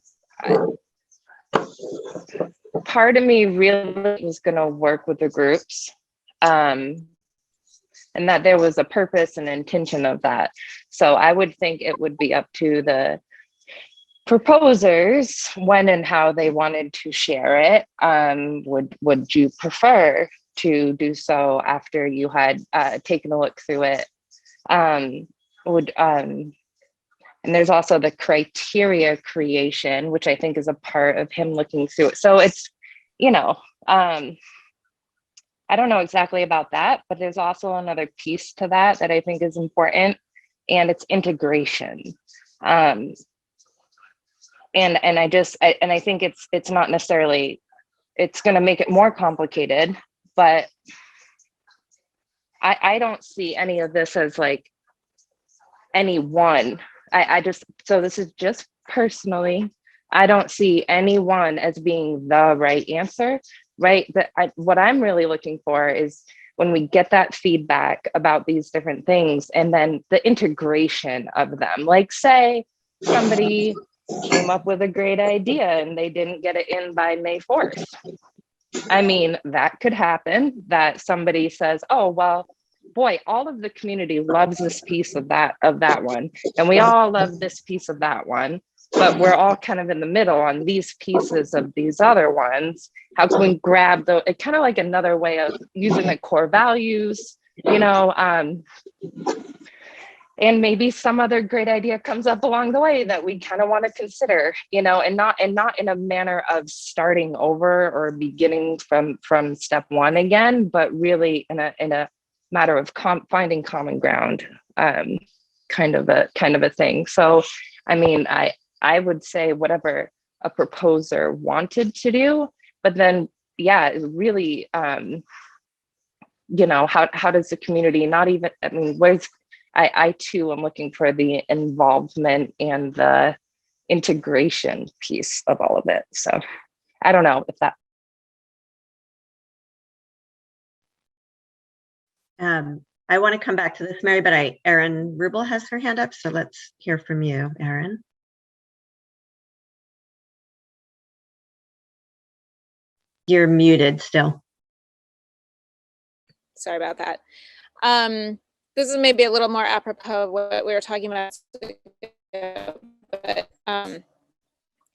part of me really was going to work with the groups. and that there was a purpose and intention of that. So I would think it would be up to the proposers when and how they wanted to share it. Would you prefer to do so after you had taken a look through it? And there's also the criteria creation, which I think is a part of him looking through it. So it's, I don't know exactly about that, but there's also another piece to that I think is important, and it's integration. And I think it's not necessarily, it's going to make it more complicated, but I don't see any of this as like any one. So this is just personally, I don't see anyone as being the right answer, right? What I'm really looking for is when we get that feedback about these different things, and then the integration of them. Like, say somebody came up with a great idea and they didn't get it in by May 4th. I mean, that could happen, that somebody says, oh, well, boy, all of the community loves this piece of that one, and we all love this piece of that one, but we're all kind of in the middle on these pieces of these other ones. How can we grab it, kind of like another way of using the core values, and maybe some other great idea comes up along the way that we kind of want to consider, and not in a manner of starting over or beginning from step one again, but really in a matter of finding common ground, kind of a thing. So, I mean, I would say whatever a proposer wanted to do, but then, yeah, really, how does the community not even, I mean, I too am looking for the involvement and the integration piece of all of it. So I don't know if that. I want to come back to this, Mary, but Erin Rubel has her hand up, so let's hear from you, Erin. You're muted still. Sorry about that. This is maybe a little more apropos of what we were talking about, but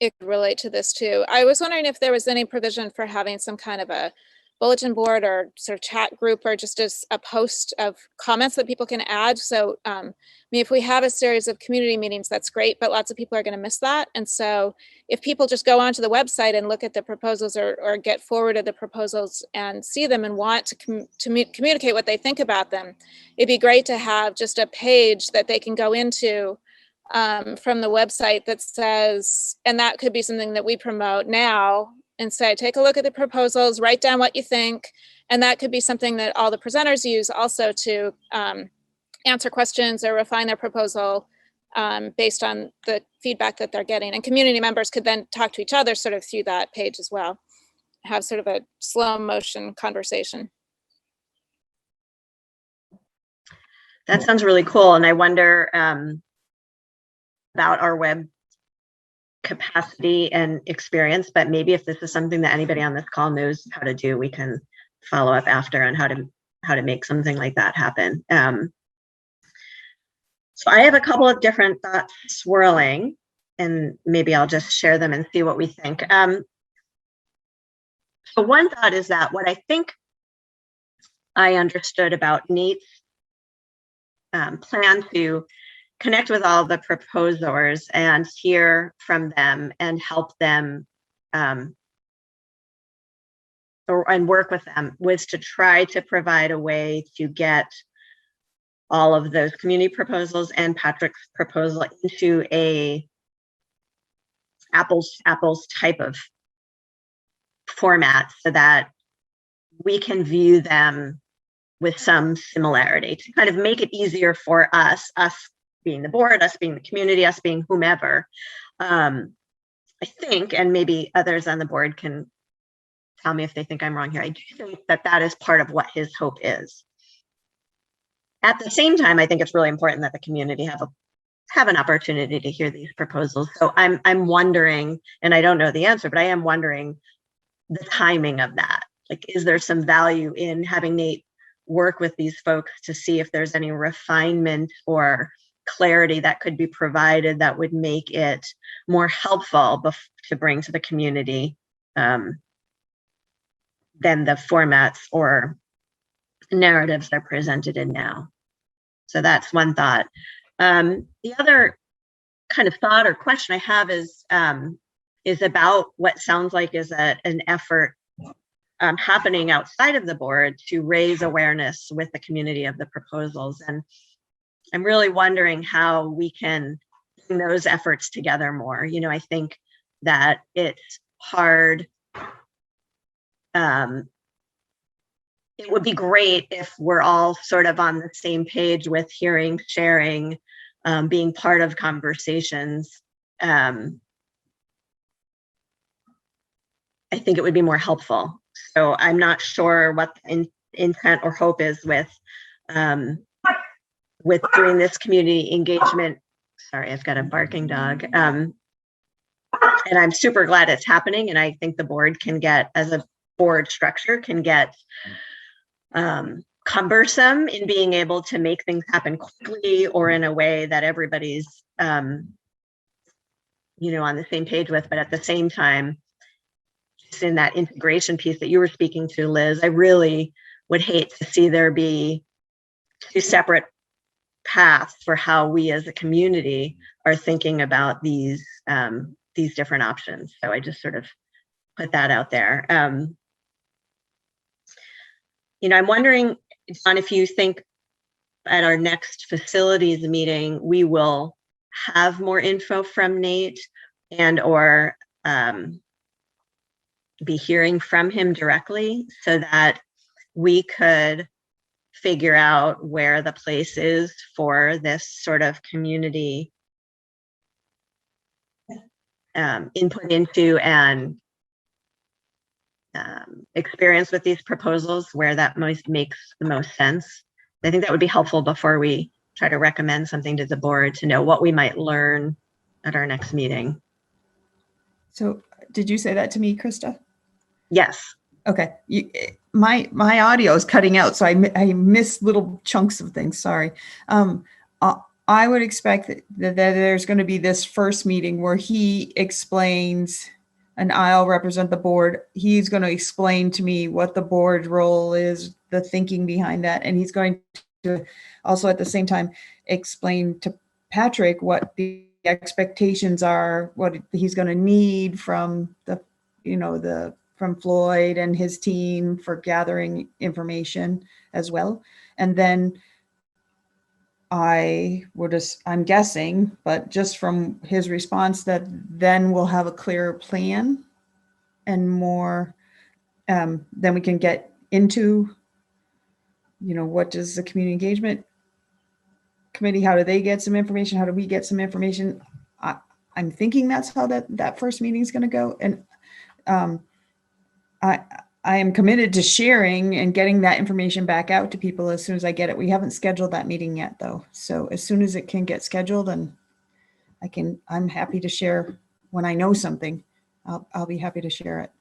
it could relate to this too. I was wondering if there was any provision for having some kind of a bulletin board or sort of chat group, or just as a post of comments that people can add. So if we have a series of community meetings, that's great, but lots of people are going to miss that. And so if people just go onto the website and look at the proposals or get forwarded the proposals and see them and want to communicate what they think about them, it'd be great to have just a page that they can go into from the website that says, and that could be something that we promote now, and say, take a look at the proposals, write down what you think. And that could be something that all the presenters use also to answer questions or refine their proposal based on the feedback that they're getting. And community members could then talk to each other sort of through that page as well, have sort of a slow motion conversation. That sounds really cool. And I wonder about our web capacity and experience, but maybe if this is something that anybody on this call knows how to do, we can follow up after on how to make something like that happen. So I have a couple of different thoughts swirling, and maybe I'll just share them and see what we think. So one thought is that what I think I understood about Nate's plan to connect with all the proposers and hear from them and help them and work with them was to try to provide a way to get all of those community proposals and Patrick's proposal into a apples type of format so that we can view them with some similarity, to kind of make it easier for us being the board, us being the community, us being whomever. I think, and maybe others on the board can tell me if they think I'm wrong here, I do think that is part of what his hope is. At the same time, I think it's really important that the community have an opportunity to hear these proposals. So I'm wondering, and I don't know the answer, but I am wondering the timing of that. Like, is there some value in having Nate work with these folks to see if there's any refinement or clarity that could be provided that would make it more helpful to bring to the community than the formats or narratives they're presented in now. So that's one thought. The other kind of thought or question I have is about what sounds like is an effort happening outside of the board to raise awareness with the community of the proposals. And I'm really wondering how we can bring those efforts together more. You know, I think that it's hard. It would be great if we're all sort of on the same page with hearing, sharing, being part of conversations. I think it would be more helpful. So I'm not sure what the intent or hope is with doing this community engagement. Sorry, I've got a barking dog. And I'm super glad it's happening. And I think the board can get, as a board structure, can get cumbersome in being able to make things happen quickly or in a way that everybody's you know, on the same page with. But at the same time, just in that integration piece that you were speaking to, Liz, I really would hate to see there be two separate paths for how we as a community are thinking about these different options. So I just sort of put that out there. You know, I'm wondering, John, if you think at our next facilities meeting, we will have more info from Nate and or be hearing from him directly so that we could figure out where the place is for this sort of community input into and experience with these proposals, where that makes the most sense. I think that would be helpful before we try to recommend something to the board, to know what we might learn at our next meeting. So did you say that to me, Krista? Yes. Okay. My audio is cutting out, so I missed little chunks of things. Sorry. I would expect that there's going to be this first meeting where he explains, and I'll represent the board. He's going to explain to me what the board role is, the thinking behind that. And he's going to also at the same time explain to Patrick what the expectations are, what he's going to need from from Floyd and his team for gathering information as well. And then I'm guessing, but just from his response, that then we'll have a clearer plan and more, then we can get into, what does the community engagement committee, how do they get some information? How do we get some information? I'm thinking that's how that first meeting is going to go. And I am committed to sharing and getting that information back out to people as soon as I get it. We haven't scheduled that meeting yet, though. So as soon as it can get scheduled, and I'm happy to share when I know something. I'll be happy to share it.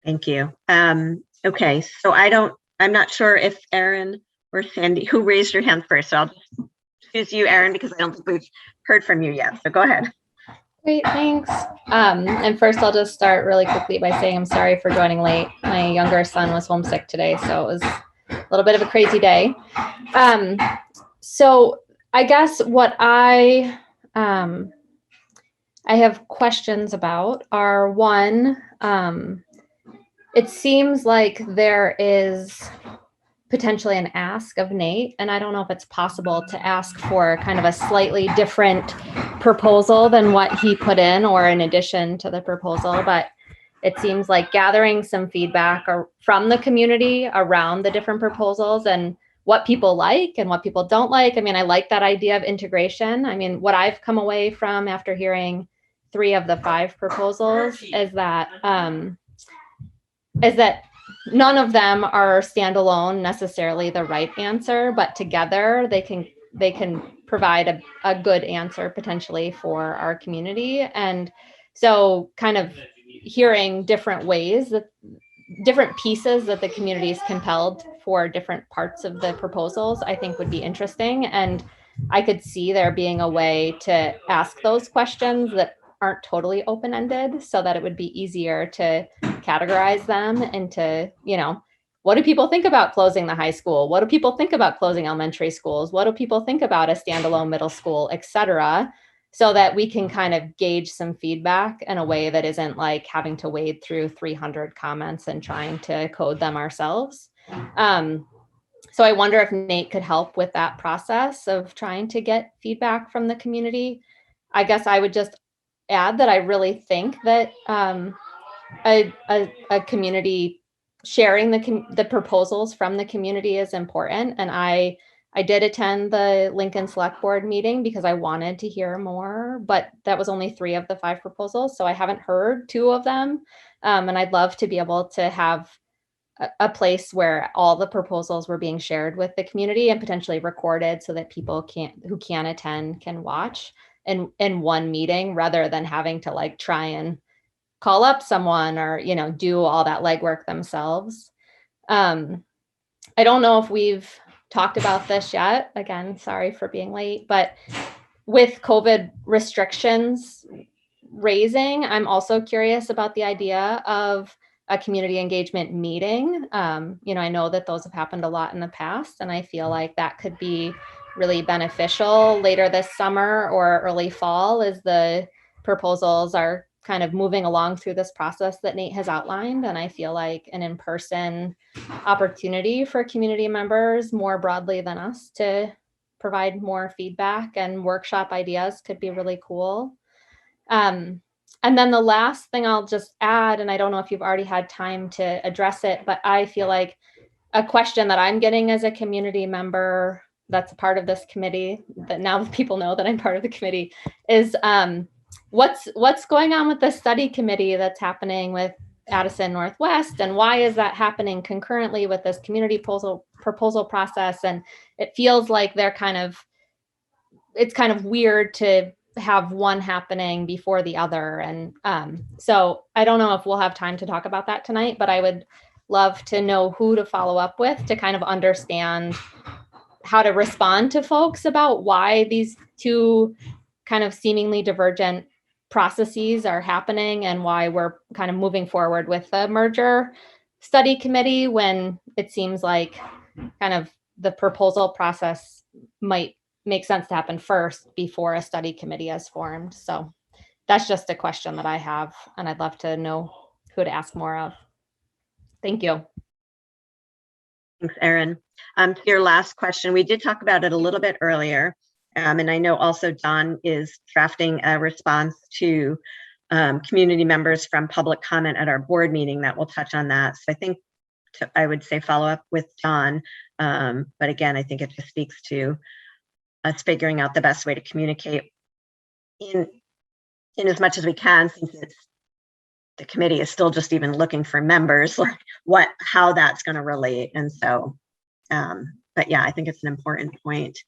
Thank you. Okay, so I'm not sure if Aaron or Sandy, who raised your hand first. So I'll just choose you, Aaron, because I don't think we've heard from you yet. So go ahead. Great, thanks. And first, I'll just start really quickly by saying I'm sorry for joining late. My younger son was homesick today, so it was a little bit of a crazy day. So I guess what I have questions about are, one, it seems like there is potentially an ask of Nate, and I don't know if it's possible to ask for kind of a slightly different proposal than what he put in, or in addition to the proposal, but it seems like gathering some feedback from the community around the different proposals and what people like and what people don't like. I mean, I like that idea of integration. I mean, what I've come away from after hearing 3 of the 5 proposals is that none of them are standalone necessarily the right answer, but together they can provide a good answer potentially for our community. And so kind of hearing different ways different pieces that the community is compelled for different parts of the proposals, I think would be interesting. And I could see there being a way to ask those questions that aren't totally open-ended, so that it would be easier to categorize them into, what do people think about closing the high school? What do people think about closing elementary schools? What do people think about a standalone middle school, et cetera? So that we can kind of gauge some feedback in a way that isn't like having to wade through 300 comments and trying to code them ourselves. So I wonder if Nate could help with that process of trying to get feedback from the community. I guess I would just add that I really think that a community sharing the proposals from the community is important. And I did attend the Lincoln Select Board meeting because I wanted to hear more, but that was only 3 of the 5 proposals. So I haven't heard 2 of them. And I'd love to be able to have a place where all the proposals were being shared with the community and potentially recorded so that people who can attend can watch in one meeting, rather than having to like try and call up someone or, do all that legwork themselves. I don't know if we've talked about this yet. Again, sorry for being late, but with COVID restrictions raising, I'm also curious about the idea of a community engagement meeting. I know that those have happened a lot in the past, and I feel like that could be really beneficial later this summer or early fall as the proposals are kind of moving along through this process that Nate has outlined. And I feel like an in-person opportunity for community members more broadly than us to provide more feedback and workshop ideas could be really cool. And then the last thing I'll just add, and I don't know if you've already had time to address it, but I feel like a question that I'm getting as a community member that's a part of this committee, that now people know that I'm part of the committee, is what's going on with the study committee that's happening with Addison Northwest, and why is that happening concurrently with this community proposal process? And it feels like it's kind of weird to have one happening before the other. And so I don't know if we'll have time to talk about that tonight, but I would love to know who to follow up with to kind of understand how to respond to folks about why these 2 kind of seemingly divergent processes are happening and why we're kind of moving forward with the merger study committee when it seems like kind of the proposal process might make sense to happen first before a study committee is formed. So that's just a question that I have, and I'd love to know who to ask more of. Thank you. Thanks, Erin. To your last question, we did talk about it a little bit earlier. And I know also Don is drafting a response to community members from public comment at our board meeting that will touch on that. So I think I would say follow up with Don. But again, I think it just speaks to us figuring out the best way to communicate in as much as we can, since the committee is still just even looking for members, like how that's going to relate. And so, but yeah, I think it's an important point.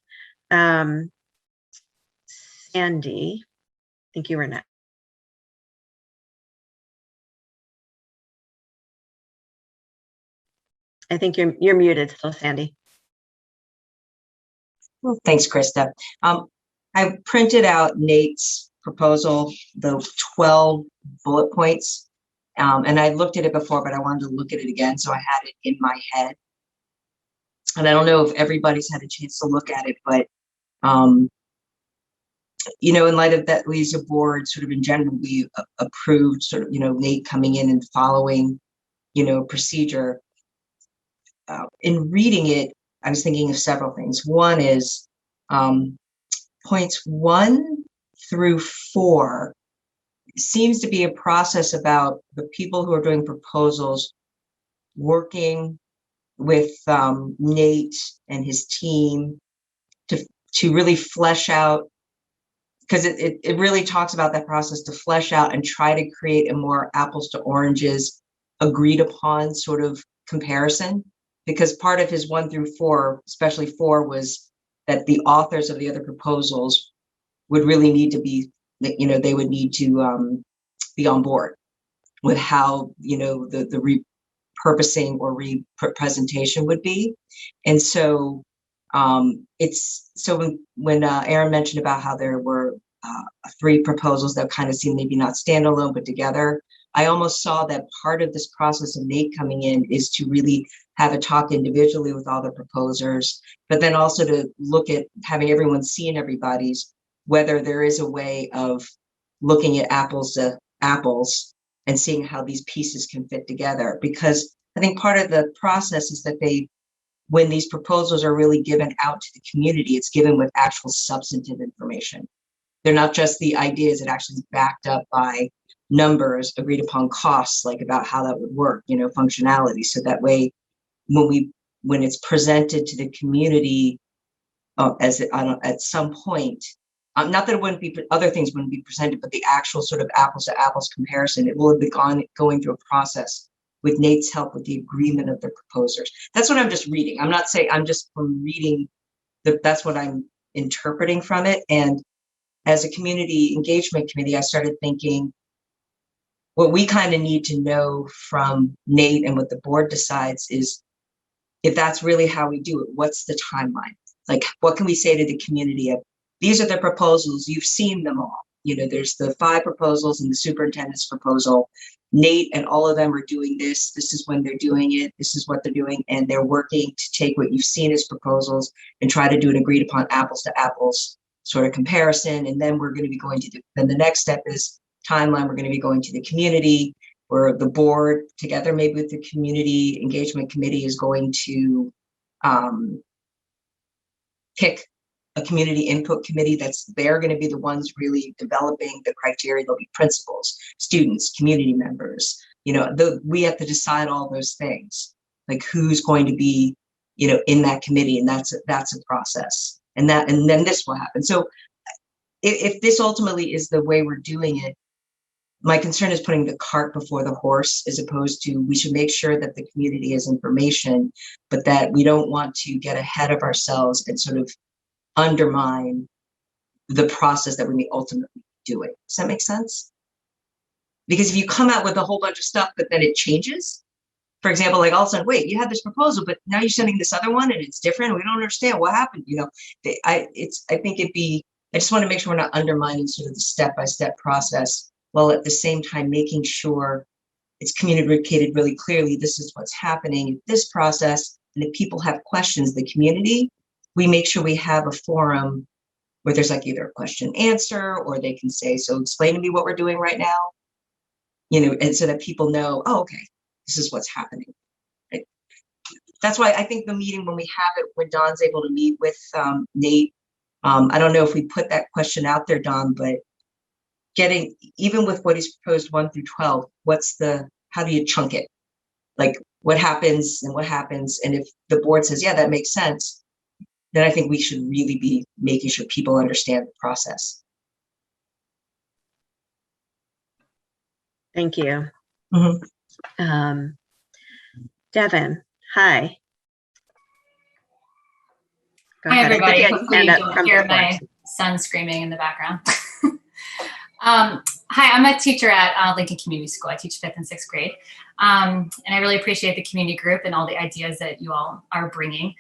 Sandy, I think you were next. I think you're muted still, Sandy. Well, thanks, Krista. I printed out Nate's proposal, the 12 bullet points, and I looked at it before, but I wanted to look at it again, so I had it in my head. And I don't know if everybody's had a chance to look at it, but in light of that, we as a board, sort of in general, we approved sort of, Nate coming in and following, procedure. In reading it, I was thinking of several things. One is points 1 through 4 seems to be a process about the people who are doing proposals working with Nate and his team to really flesh out, because it really talks about that process, to flesh out and try to create a more apples to oranges agreed upon sort of comparison. Because part of his 1 through 4, especially 4, was that the authors of the other proposals would really need to be, they would need to be on board with how, the repurposing or representation would be. And so it's so when Aaron mentioned about how there were 3 proposals that kind of seem maybe not standalone but together, I almost saw that part of this process of Nate coming in is to really have a talk individually with all the proposers, but then also to look at having everyone seeing everybody's, whether there is a way of looking at apples to apples and seeing how these pieces can fit together. Because I think part of the process is that when these proposals are really given out to the community, it's given with actual substantive information. They're not just the ideas, it actually is backed up by numbers, agreed upon costs, like about how that would work, functionality. So that way, when it's presented to the community at some point, not that it wouldn't be, other things wouldn't be presented, but the actual sort of apples to apples comparison, it will have been going through a process with Nate's help with the agreement of the proposers. That's what I'm just reading. I'm not saying, I'm just from reading, that's what I'm interpreting from it. And as a community engagement committee, I started thinking, what we kind of need to know from Nate and what the board decides is, if that's really how we do it, what's the timeline? Like, what can we say to the community of, these are the proposals, you've seen them all. There's the 5 proposals and the superintendent's proposal. Nate and all of them are doing this. This is when they're doing it. This is what they're doing. And they're working to take what you've seen as proposals and try to do an agreed upon apples to apples sort of comparison. And then we're going to be going to then the next step is timeline. We're going to be going to the community, where the board, together maybe with the community engagement committee, is going to pick a community input committee they're going to be the ones really developing the criteria. There'll be principals, students, community members. We have to decide all those things, like who's going to be, in that committee, and that's a process. And then this will happen. So if this ultimately is the way we're doing it, my concern is putting the cart before the horse, as opposed to, we should make sure that the community has information, but that we don't want to get ahead of ourselves and sort of undermine the process that we may ultimately be doing. Does that make sense? Because if you come out with a whole bunch of stuff, but then it changes, for example, like all of a sudden, wait, you had this proposal, but now you're sending this other one and it's different. We don't understand what happened. I just want to make sure we're not undermining sort of the step-by-step process, while at the same time making sure it's communicated really clearly. This is what's happening in this process. And if people have questions, the community, we make sure we have a forum where there's like either a question answer, or they can say, so explain to me what we're doing right now, and so that people know, oh, okay, this is what's happening. Right? That's why I think the meeting, when we have it, when Don's able to meet with Nate, I don't know if we put that question out there, Don, but getting, even with what he's proposed 1 through 12, how do you chunk it? Like, what happens and what happens? And if the board says, yeah, that makes sense, then I think we should really be making sure people understand the process. Thank you. Mm-hmm. Devin, hi. Go Hi, ahead. I think everybody. you had Hopefully your you hand up don't from hear before. my son screaming in the background. Hi, I'm a teacher at Lincoln Community School. I teach 5th and 6th grade. And I really appreciate the community group and all the ideas that you all are bringing.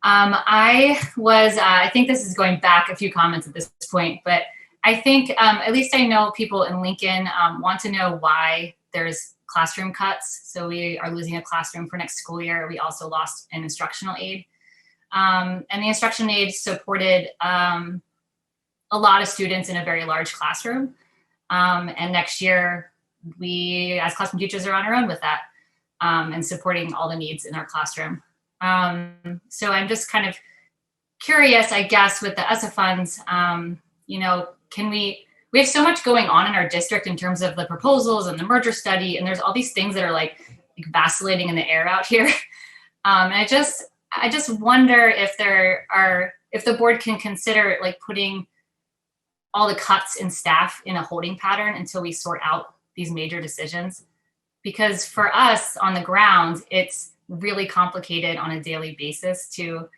I think this is going back a few comments at this point, but I think at least I know people in Lincoln want to know why there's classroom cuts. So we are losing a classroom for next school year. We also lost an instructional aide. And the instructional aide supported a lot of students in a very large classroom. And next year, we as classroom teachers are on our own with that and supporting all the needs in our classroom. So I'm just kind of curious, I guess, with the ESSA funds, we have so much going on in our district in terms of the proposals and the merger study, and there's all these things that are like vacillating in the air out here. And I just wonder if the board can consider like putting all the cuts in staff in a holding pattern until we sort out these major decisions. Because for us on the ground, it's really complicated on a daily basis to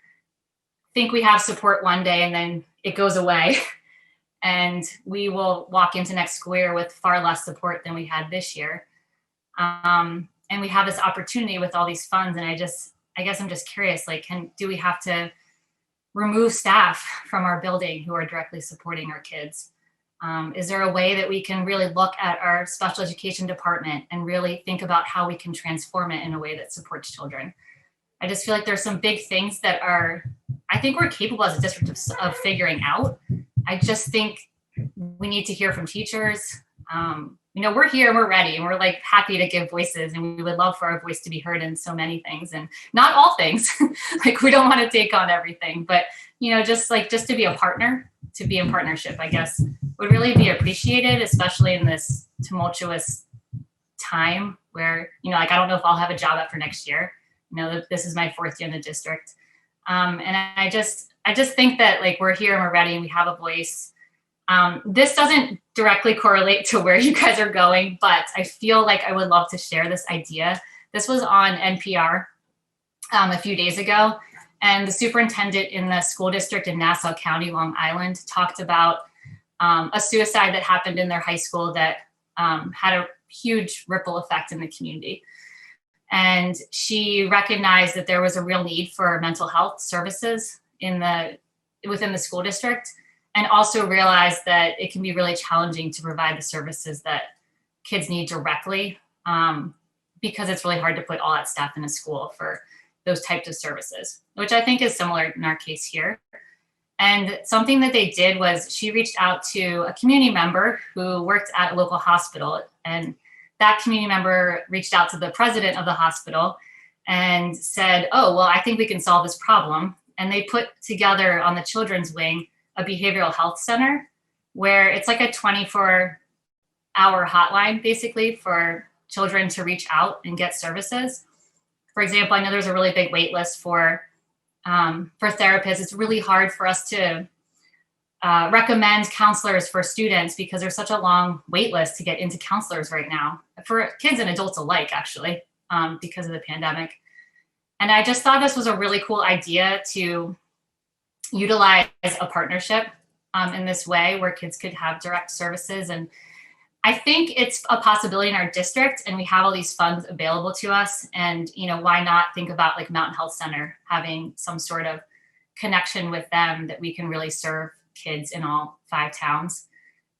think we have support one day and then it goes away. And we will walk into next school year with far less support than we had this year. and we have this opportunity with all these funds. And I guess I'm just curious, like, do we have to remove staff from our building who are directly supporting our kids? Is there a way that we can really look at our special education department and really think about how we can transform it in a way that supports children? I just feel like there's some big things that I think we're capable as a district of figuring out. I just think we need to hear from teachers. We're here and we're ready and we're like happy to give voices, and we would love for our voice to be heard in so many things, and not all things. Like, we don't want to take on everything, but just to be a partner, to be in partnership, I guess, would really be appreciated, especially in this tumultuous time where, I don't know if I'll have a job after next year. This is my 4th year in the district. And I just think that, like, we're here and we're ready and we have a voice. This doesn't directly correlate to where you guys are going, but I feel like I would love to share this idea. This was on NPR a few days ago, and the superintendent in the school district in Nassau County, Long Island, talked about a suicide that happened in their high school that had a huge ripple effect in the community. And she recognized that there was a real need for mental health services within the school district, and also realized that it can be really challenging to provide the services that kids need directly, because it's really hard to put all that staff in a school for those types of services, which I think is similar in our case here. And something that they did was she reached out to a community member who worked at a local hospital, and that community member reached out to the president of the hospital and said, oh, well, I think we can solve this problem. And they put together on the children's wing a behavioral health center where it's like a 24-hour hotline, basically, for children to reach out and get services. For example, I know there's a really big wait list for therapists. It's really hard for us to recommend counselors for students because there's such a long wait list to get into counselors right now, for kids and adults alike, actually, because of the pandemic. And I just thought this was a really cool idea to utilize a partnership in this way where kids could have direct services. And I think it's a possibility in our district, and we have all these funds available to us. And, why not think about, like, Mountain Health Center having some sort of connection with them that we can really serve kids in all 5 towns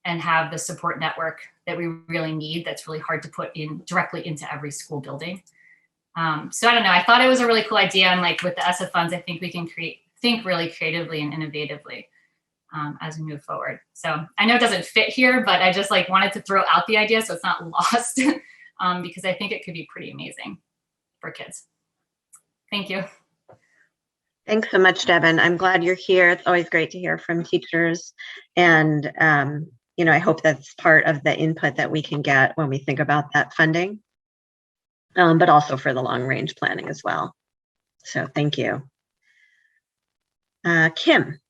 and have the support network that we really need, that's really hard to put in directly into every school building. So I don't know, I thought it was a really cool idea. And, like, with the ESSA funds, I think we can think really creatively and innovatively as we move forward. So I know it doesn't fit here, but I just wanted to throw out the idea so it's not lost because I think it could be pretty amazing for kids. Thank you. Thanks so much, Devin. I'm glad you're here. It's always great to hear from teachers. And, I hope that's part of the input that we can get when we think about that funding, but also for the long range planning as well. So thank you. Kim.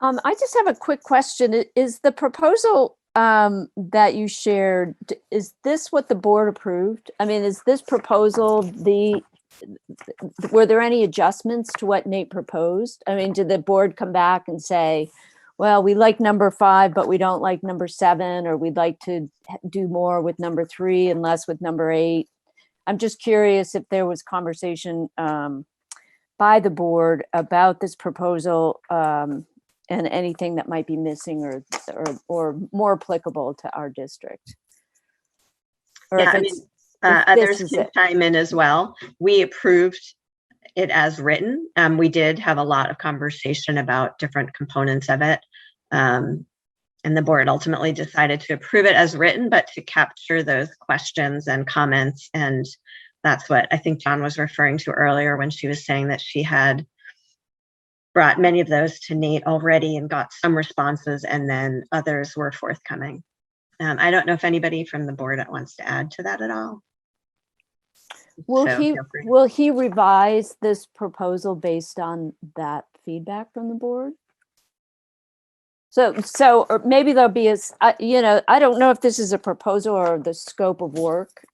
I just have a quick question. Is the proposal that you shared, is this what the board approved? I mean, is this proposal were there any adjustments to what Nate proposed? I mean, did the board come back and say, well, we like number 5, but we don't like number 7, or we'd like to do more with number 3 and less with number 8? I'm just curious if there was conversation by the board about this proposal and anything that might be missing or more applicable to our district. Or Yeah, if others can chime in as well. We approved it as written. We did have a lot of conversation about different components of it. And the board ultimately decided to approve it as written, but to capture those questions and comments. And that's what I think John was referring to earlier when she was saying that she had brought many of those to Nate already and got some responses, and then others were forthcoming. I don't know if anybody from the board wants to add to that at all. Will he revise this proposal based on that feedback from the board? So or maybe there'll be I don't know if this is a proposal or the scope of work.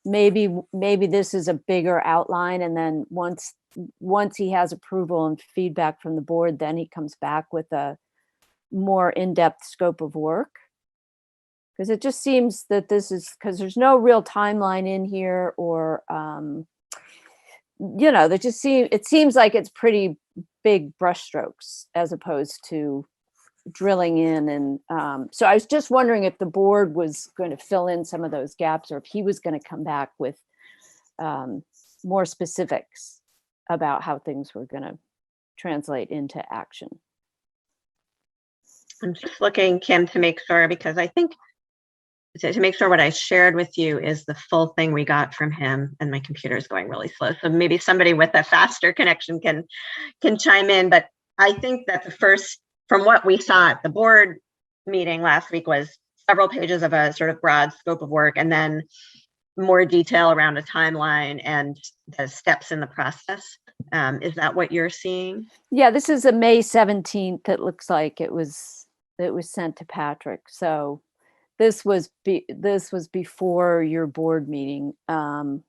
Maybe this is a bigger outline, and then once he has approval and feedback from the board, then he comes back with a more in-depth scope of work. Because it just seems that this is, because there's no real timeline in here, or it seems like it's pretty big brushstrokes as opposed to drilling in. And so I was just wondering if the board was going to fill in some of those gaps, or if he was going to come back with more specifics about how things were going to translate into action. I'm just looking, Kim, to make sure, because I think to make sure what I shared with you is the full thing we got from him, and my computer is going really slow. So maybe somebody with a faster connection can chime in. But I think that the first, from what we saw at the board meeting last week, was several pages of a sort of broad scope of work, and then more detail around a timeline and the steps in the process. Is that what you're seeing? Yeah, this is a May 17th. It looks like it was sent to Patrick. So this was before your board meeting. And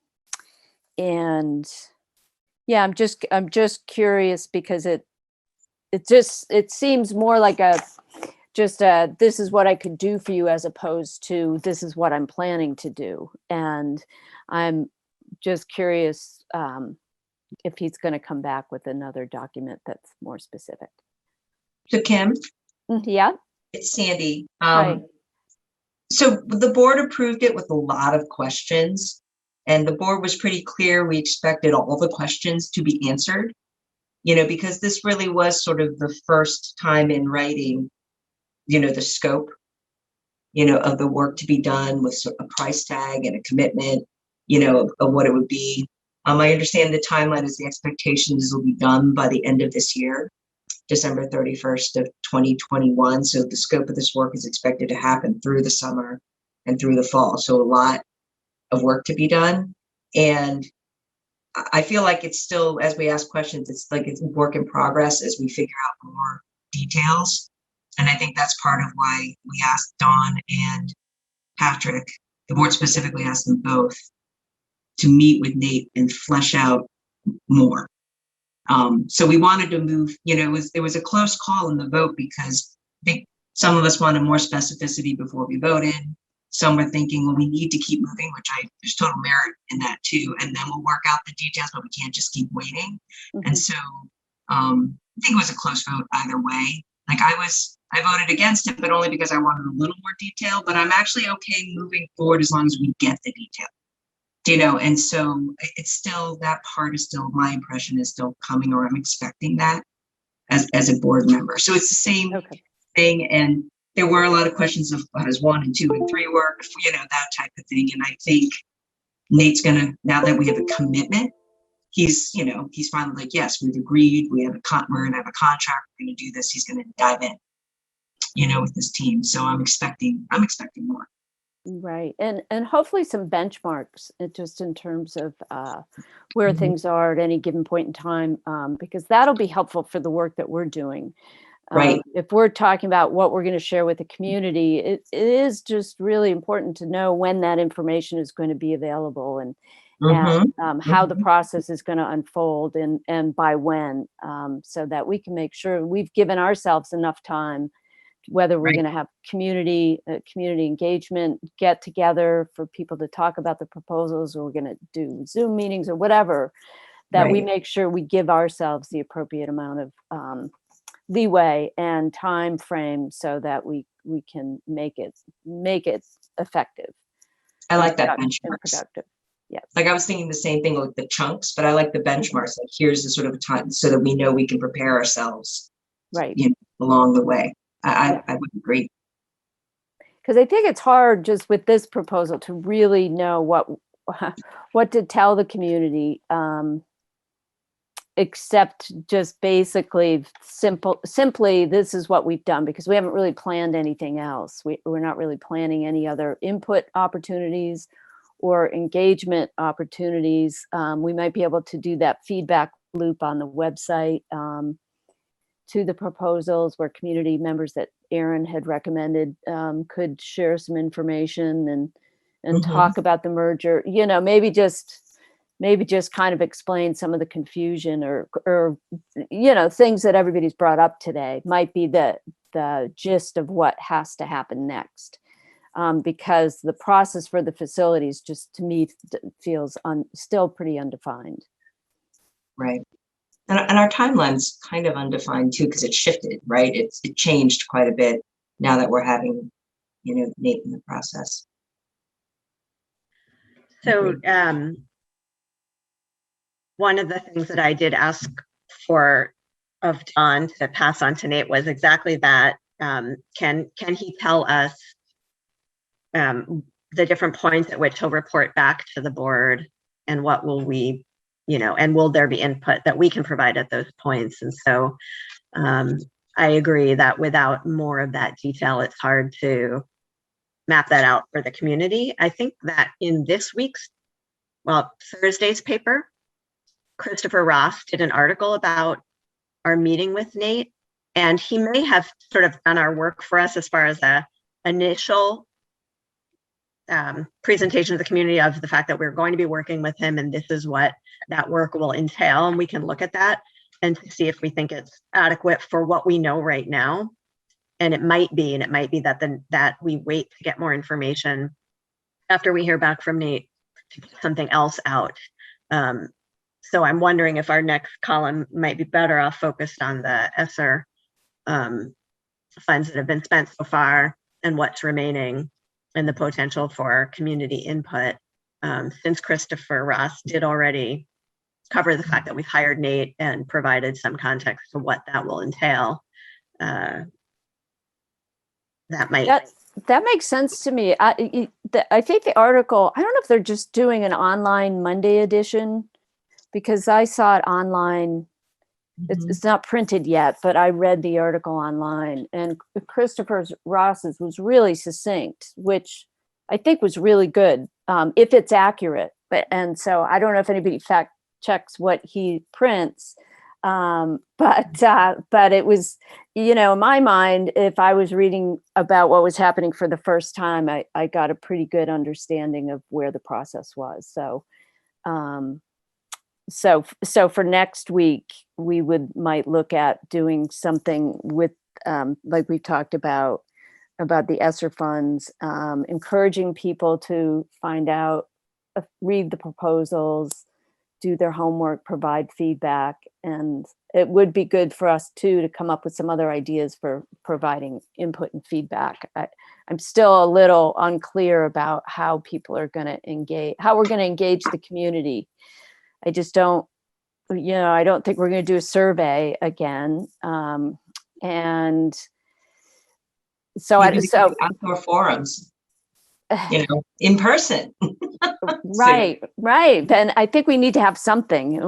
yeah, I'm just curious, because it seems more like this is what I could do for you, as opposed to this is what I'm planning to do. And I'm just curious if he's going to come back with another document that's more specific. So Kim, Yeah. it's Sandy. Hi. So the board approved it with a lot of questions, and the board was pretty clear. We expected all the questions to be answered, because this really was sort of the first time in writing, the scope, of the work to be done, with a price tag and a commitment, of what it would be. I understand the timeline is the expectations will be done by the end of this year, December 31st of 2021. So the scope of this work is expected to happen through the summer and through the fall. So a lot of work to be done. And I feel like it's still, as we ask questions, it's like it's work in progress as we figure out more details. And I think that's part of why we asked Dawn and Patrick, the board specifically asked them both to meet with Nate and flesh out more. So we wanted to move, it was a close call in the vote, because I think some of us wanted more specificity before we voted. Some were thinking, well, we need to keep moving, there's total merit in that too. And then we'll work out the details, but we can't just keep waiting. Mm-hmm. And so I think it was a close vote either way. Like I voted against it, but only because I wanted a little more detail, but I'm actually okay moving forward as long as we get the detail. And so it's still, that part is still, my impression is still coming, or I'm expecting that as a board member. So it's the same thing. And there were a lot of questions of how does 1 and 2 and 3 work, that type of thing. And I think Nate's now that we have a commitment, he's finally like, yes, we've agreed. We're going to have a contract. We're going to do this. He's going to dive in, with this team. So I'm expecting more. Right. And hopefully some benchmarks, just in terms of where things are at any given point in time, because that'll be helpful for the work that we're doing. Right. If we're talking about what we're going to share with the community, it is just really important to know when that information is going to be available, and how the process is going to unfold, and by when, so that we can make sure we've given ourselves enough time, whether we're going to have community engagement get together for people to talk about the proposals, or we're going to do Zoom meetings or whatever, that we make sure we give ourselves the appropriate amount of leeway and time frame, so that we can make it effective. I like that benchmark. Productive. Yeah. Like I was thinking the same thing with the chunks, but I like the benchmarks. Like here's the sort of time, so that we know we can prepare ourselves, along the way. I would agree. Because I think it's hard just with this proposal to really know what to tell the community, except just basically simply this is what we've done, because we haven't really planned anything else. We're not really planning any other input opportunities or engagement opportunities. We might be able to do that feedback loop on the website to the proposals, where community members that Aaron had recommended could share some information and talk about the merger. Maybe just kind of explain some of the confusion or things that everybody's brought up today might be the gist of what has to happen next. because the process for the facilities just to me feels still pretty undefined. Right. And our timeline's kind of undefined too, because it shifted, right? It changed quite a bit now that we're having, Nate in the process. So one of the things that I did ask for of John to pass on to Nate was exactly that. Can he tell us the different points at which he'll report back to the board, and what will we, and will there be input that we can provide at those points? And so I agree that without more of that detail, it's hard to map that out for the community. I think that in this week's, Thursday's paper, Christopher Ross did an article about our meeting with Nate, and he may have sort of done our work for us as far as a initial presentation to the community of the fact that we're going to be working with him, and this is what that work will entail. And we can look at that and see if we think it's adequate for what we know right now. And it might be that we wait to get more information after we hear back from Nate to put something else out. So I'm wondering if our next column might be better off focused on the ESSER funds that have been spent so far and what's remaining, and the potential for community input. Since Christopher Ross did already cover the fact that we've hired Nate and provided some context to what that will entail, that makes sense to me. I think the article, I don't know if they're just doing an online Monday edition, because I saw it online. It's not printed yet, but I read the article online, and Christopher Ross's was really succinct, which I think was really good, if it's accurate. And so I don't know if anybody fact checks what he prints, but it was, in my mind, if I was reading about what was happening for the first time, I got a pretty good understanding of where the process was. So for next week, we might look at doing something with, like we talked about the ESSER funds, encouraging people to find out, read the proposals, do their homework, provide feedback. And it would be good for us too to come up with some other ideas for providing input and feedback. I'm still a little unclear about how people are going to engage, how we're going to engage the community. I just don't, I don't think we're going to do a survey again. And so outdoor forums, in person. Right. And I think we need to have something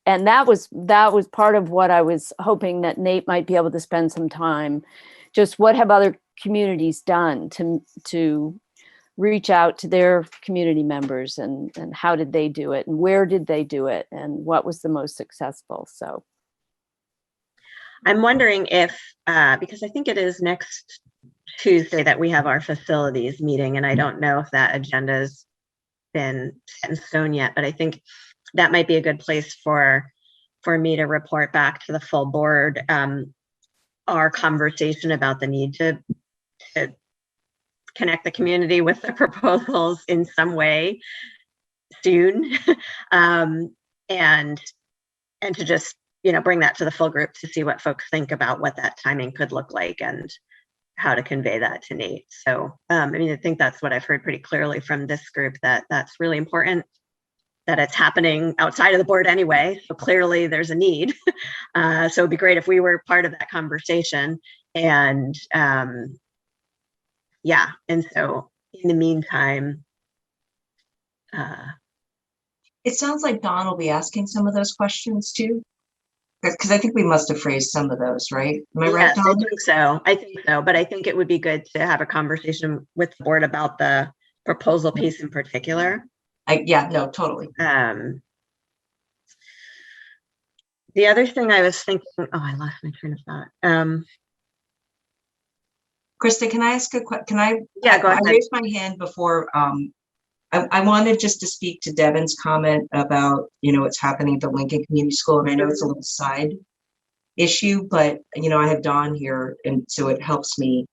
and that was part of what I was hoping that Nate might be able to spend some time. Just what have other communities done to reach out to their community members, and how did they do it, and where did they do it, and what was the most successful? So I'm wondering if, because I think it is next Tuesday that we have our facilities meeting, and I don't know if that agenda has been set in stone yet, but I think that might be a good place for me to report back to the full board our conversation about the need to connect the community with the proposals in some way soon, and to just bring that to the full group to see what folks think about what that timing could look like and how to convey that to Nate. So I think that's what I've heard pretty clearly from this group, that's really important, that it's happening outside of the board anyway, so clearly there's a need. So it'd be great if we were part of that conversation. And and so in the meantime, it sounds like Don will be asking some of those questions too, because I think we must have phrased some of those, right? Am I right, Don? I think so, but I think it would be good to have a conversation with the board about the proposal piece in particular. Totally. The other thing I was thinking, I lost my train of thought. Krista, can I ask a question? Go ahead. I raised my hand before. I wanted just to speak to Devin's comment about, what's happening at the Lincoln Community School. And I know it's a little side issue, but, I have Dawn here, and so it helps me.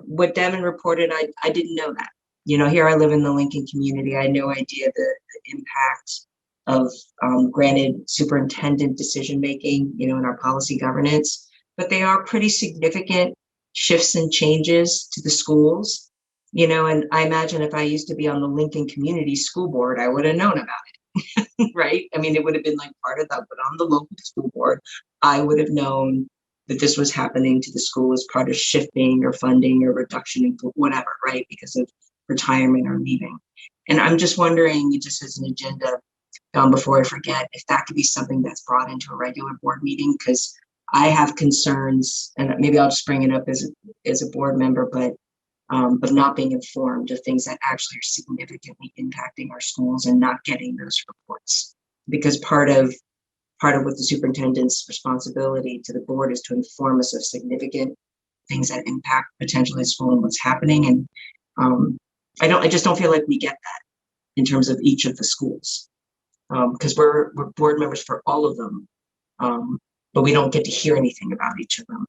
what Devin reported, I didn't know that. You know, here I live in the Lincoln community. I had no idea the impact of granted superintendent decision making, you know, in our policy governance, but they are pretty significant shifts and changes to the schools, you know, and I imagine if I used to be on the Lincoln Community School Board, I would have known about it, right? I mean, it would have been like part of that, but on the local school board, I would have known that this was happening to the school as part of shifting or funding or reduction in whatever, right? Because of retirement or leaving. And I'm just wondering, just as an agenda, before I forget, if that could be something that's brought into a regular board meeting, because I have concerns, and maybe I'll just bring it up as a board member, but not being informed of things that actually are significantly impacting our schools and not getting those reports. Because part of what the superintendent's responsibility to the board is to inform us of significant things that impact potentially the school and what's happening. And I just don't feel like we get that in terms of each of the schools. Because we're board members for all of them, but we don't get to hear anything about each of them.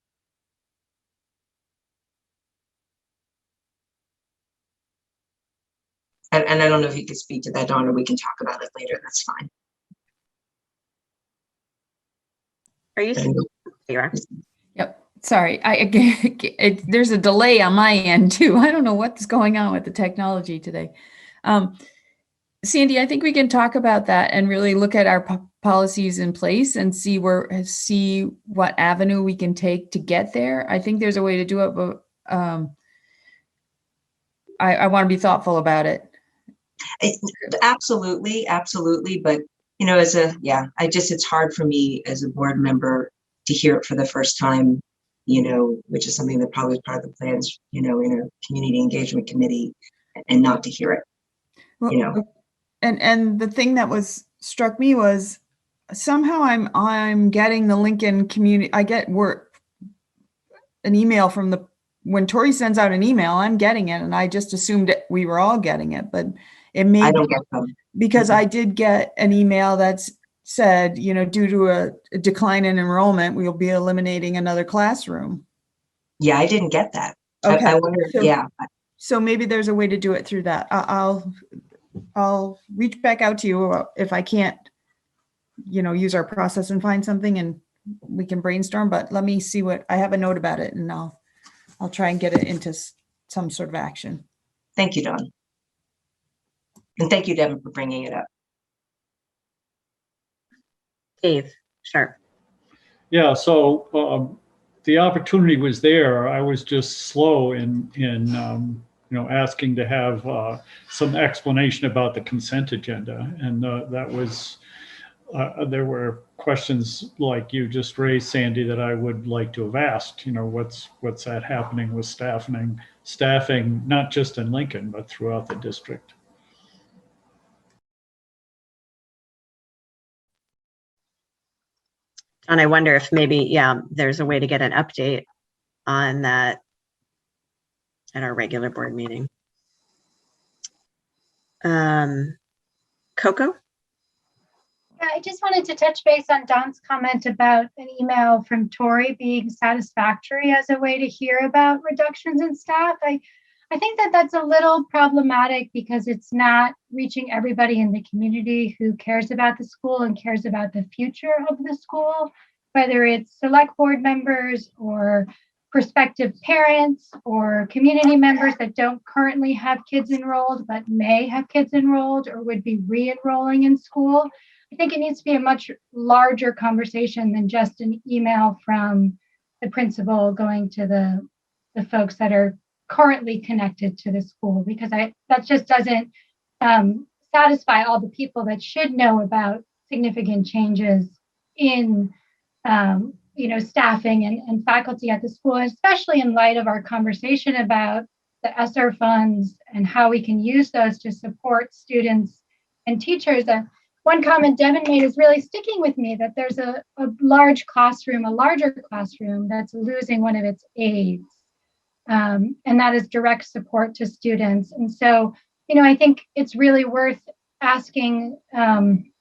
And I don't know if you could speak to that, Dawn, or we can talk about it later. That's fine. Are you? You are. Yep. Sorry, there's a delay on my end too. I don't know what's going on with the technology today. Sandy, I think we can talk about that and really look at our policies in place and see what avenue we can take to get there. I think there's a way to do it, but I want to be thoughtful about it. Absolutely. But, you know, it's hard for me as a board member to hear it for the first time, you know, which is something that probably is part of the plans, you know, in a community engagement committee, and not to hear it, Well, you know. And the thing that struck me was somehow I'm getting the Lincoln community. I get an email from when Tori sends out an email, I'm getting it, and I just assumed we were all getting it, but it may I be don't get them because I did get an email that said, you know, due to a decline in enrollment, we'll be eliminating another classroom. Yeah, I didn't get that. Okay. I wonder. So maybe there's a way to do it through that. I'll reach back out to you if I can't, you know, use our process and find something, and we can brainstorm, but let me see I have a note about it, and I'll try and get it into some sort of action. Thank you, Dawn. And thank you, Devin, for bringing it up. Dave, sure. Yeah, so the opportunity was there. I was just slow in you know, asking to have some explanation about the consent agenda, and that was there were questions like you just raised, Sandy, that I would like to have asked. You know, what's that happening with staffing, not just in Lincoln but throughout the district. And I wonder if maybe, there's a way to get an update on that at our regular board meeting. Coco? Yeah, I just wanted to touch base on Don's comment about an email from Tori being satisfactory as a way to hear about reductions in staff. I think that's a little problematic because it's not reaching everybody in the community who cares about the school and cares about the future of the school, whether it's select board members or prospective parents or community members that don't currently have kids enrolled but may have kids enrolled or would be re-enrolling in school. I think it needs to be a much larger conversation than just an email from the principal going to the folks that are currently connected to the school, because that just doesn't satisfy all the people that should know about significant changes in staffing and faculty at the school, especially in light of our conversation about the ESSER funds and how we can use those to support students and teachers. One comment Devin made is really sticking with me, that there's a larger classroom that's losing one of its aides. And that is direct support to students. And so, I think it's really worth asking, can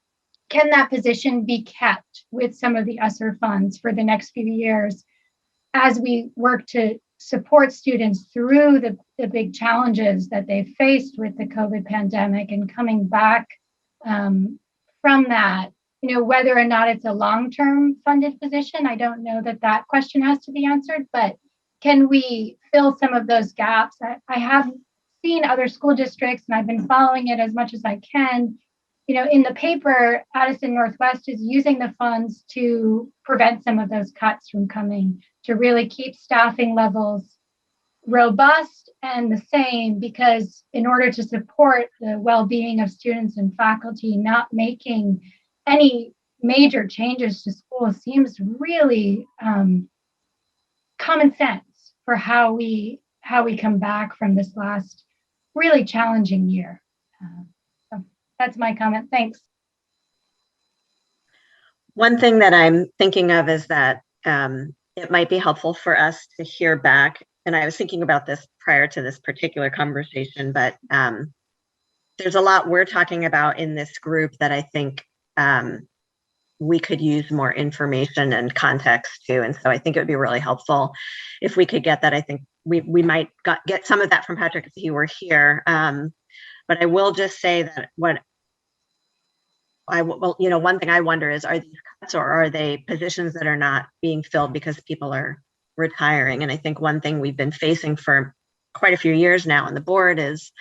that position be kept with some of the ESSER funds for the next few years as we work to support students through the big challenges that they faced with the COVID pandemic and coming back from that, whether or not it's a long-term funded position, I don't know that question has to be answered, but can we fill some of those gaps? I have seen other school districts, and I've been following it as much as I can. In the paper, Addison Northwest is using the funds to prevent some of those cuts from coming, to really keep staffing levels robust and the same, because in order to support the well-being of students and faculty, not making any major changes to school seems really common sense for how we come back from this last really challenging year. So that's my comment. Thanks. One thing that I'm thinking of is that it might be helpful for us to hear back, and I was thinking about this prior to this particular conversation, but there's a lot we're talking about in this group that I think we could use more information and context to. And so I think it would be really helpful if we could get that. I think we might get some of that from Patrick if he were here. But I will just say that one thing I wonder is, are these cuts or are they positions that are not being filled because people are retiring? And I think one thing we've been facing for quite a few years now on the board is,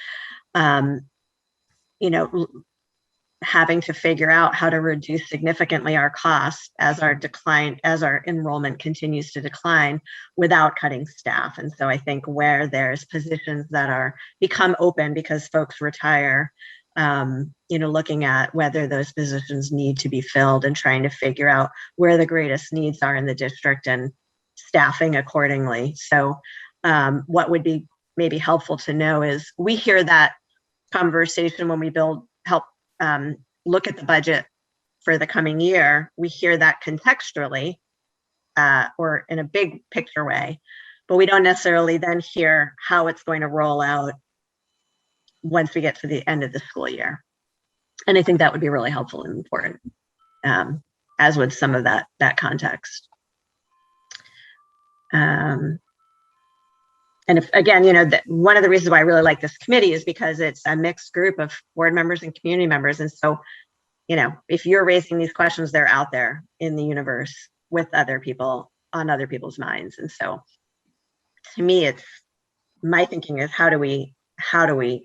having to figure out how to reduce significantly our costs as our enrollment continues to decline without cutting staff. And so I think where there's positions that are become open because folks retire, looking at whether those positions need to be filled and trying to figure out where the greatest needs are in the district and staffing accordingly. So what would be maybe helpful to know is we hear that conversation when we help look at the budget for the coming year. We hear that contextually or in a big picture way, but we don't necessarily then hear how it's going to roll out once we get to the end of the school year. And I think that would be really helpful and important, as would some of that context. And if, again, one of the reasons why I really like this committee is because it's a mixed group of board members and community members. And so, if you're raising these questions, they're out there in the universe with other people on other people's minds. And so to me, my thinking is how do we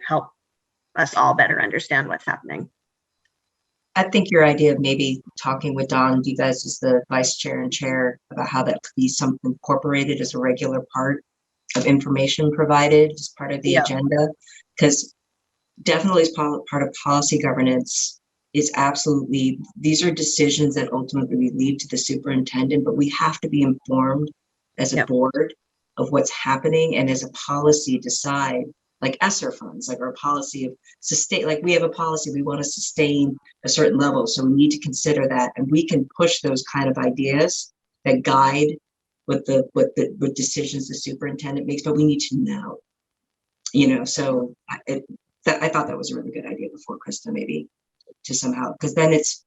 help us all better understand what's happening? I think your idea of maybe talking with Don, you guys as the vice chair and chair, about how that could be something incorporated as a regular part of information provided as part of the agenda, because definitely as part of policy governance is absolutely, these are decisions that ultimately we leave to the superintendent, but we have to be informed as a board of what's happening, and as a policy decide, like ESSER funds, like our policy of sustain, like we have a policy, we want to sustain a certain level. So we need to consider that, and we can push those kind of ideas that guide what decisions the superintendent makes, but we need to know, so I thought that was a really good idea before, Krista, maybe to somehow, because then it's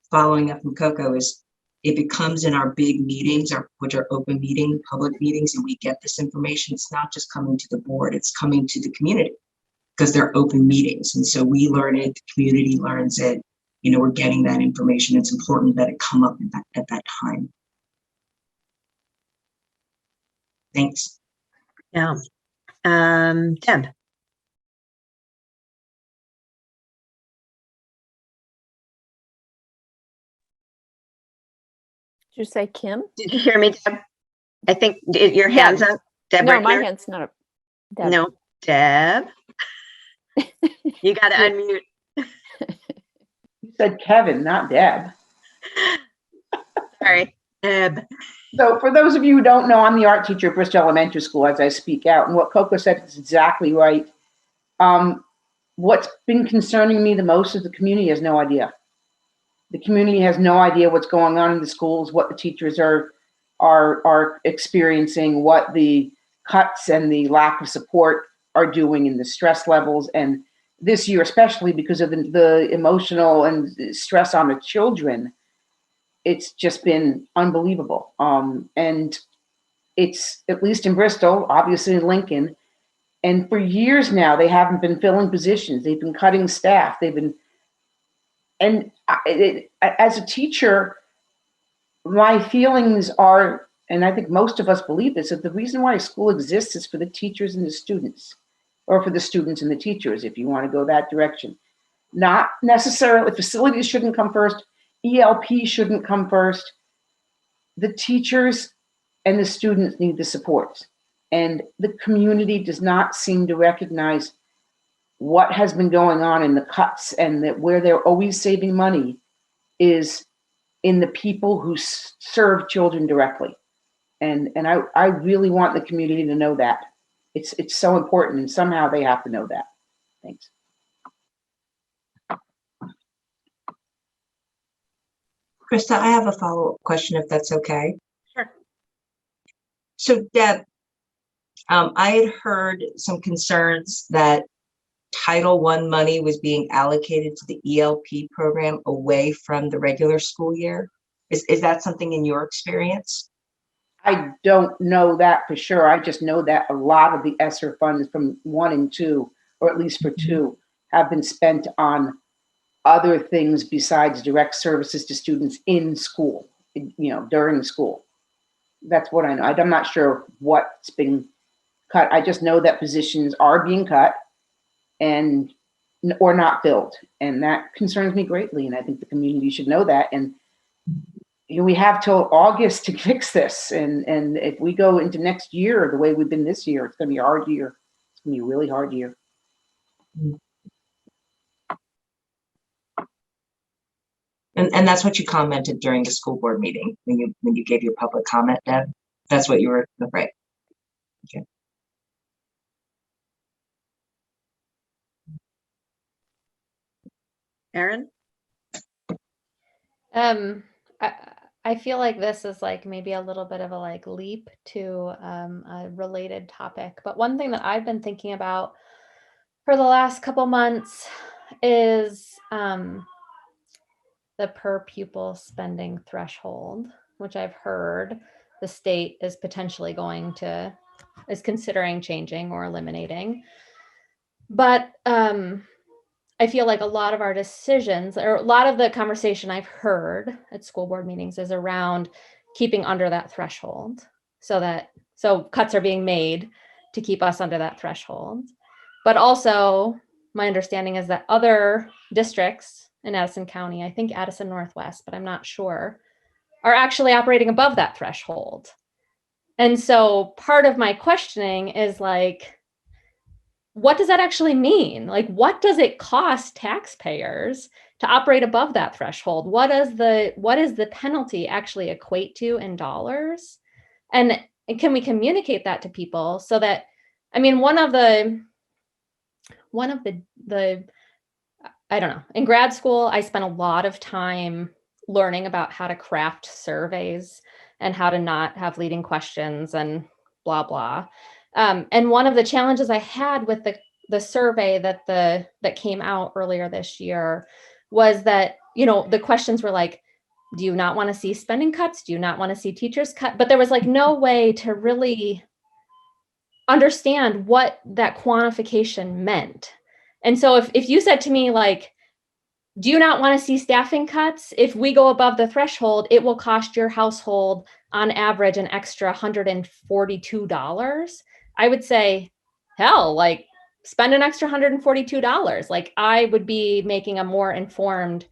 following up from Coco is it becomes in our big meetings, which are open meeting, public meetings, and we get this information. It's not just coming to the board, it's coming to the community because they're open meetings. And so we learn it, the community learns it, we're getting that information. It's important that it come up at that time. Thanks. Yeah. Deb. Did you say Kim? Did you hear me, Deb? I think your hand's up. Deb, no, right my here? hand's not up. Deb. No, Deb. You got to unmute. You said Kevin, not Deb. Sorry, Deb. So for those of you who don't know, I'm the art teacher at Bristol Elementary School as I speak out. And what Coco said is exactly right. What's been concerning me the most is the community has no idea. The community has no idea what's going on in the schools, what the teachers are experiencing, what the cuts and the lack of support are doing in the stress levels. And this year, especially because of the emotional and stress on the children, it's just been unbelievable. And It's at least in Bristol, obviously in Lincoln. And for years now, they haven't been filling positions. They've been cutting staff. As a teacher, my feelings are, and I think most of us believe this, that the reason why a school exists is for the teachers and the students, or for the students and the teachers, if you want to go that direction. Not necessarily, facilities shouldn't come first. ELP shouldn't come first. The teachers and the students need the support. And the community does not seem to recognize what has been going on in the cuts, and that where they're always saving money is in the people who serve children directly. And I really want the community to know that. It's so important, and somehow they have to know that. Thanks. Krista, I have a follow-up question, if that's okay. Sure. So Deb, I had heard some concerns that Title I money was being allocated to the ELP program away from the regular school year. Is that something in your experience? I don't know that for sure. I just know that a lot of the ESSER funds from 1 and 2, or at least for 2, have been spent on other things besides direct services to students in school, during school. That's what I know. I'm not sure what's being cut. I just know that positions are being cut or not filled. And that concerns me greatly. And I think the community should know that. And we have till August to fix this. And if we go into next year the way we've been this year, it's going to be a hard year. It's going to be a really hard year. And that's what you commented during the school board meeting when you gave your public comment, Deb. That's what you were right. Okay. Erin? I feel like this is like maybe a little bit of a like leap to a related topic, but one thing that I've been thinking about for the last couple months is the per pupil spending threshold, which I've heard the state is potentially is considering changing or eliminating. But I feel like a lot of our decisions, or a lot of the conversation I've heard at school board meetings, is around keeping under that threshold, so cuts are being made to keep us under that threshold. But also, my understanding is that other districts in Addison County, I think Addison Northwest, but I'm not sure, are actually operating above that threshold. And so part of my questioning is like, what does that actually mean? Like, what does it cost taxpayers to operate above that threshold? What is the penalty actually equate to in dollars? And can we communicate that to people so that, I mean, one of the I don't know, in grad school, I spent a lot of time learning about how to craft surveys and how to not have leading questions and blah, blah. And one of the challenges I had with the survey that came out earlier this year was that, the questions were like, do you not want to see spending cuts? Do you not want to see teachers cut? But there was like no way to really understand what that quantification meant. And so if you said to me, like, do you not want to see staffing cuts? If we go above the threshold, it will cost your household on average an extra $142. I would say, hell, like, spend an extra $142. Like, I would be making a more informed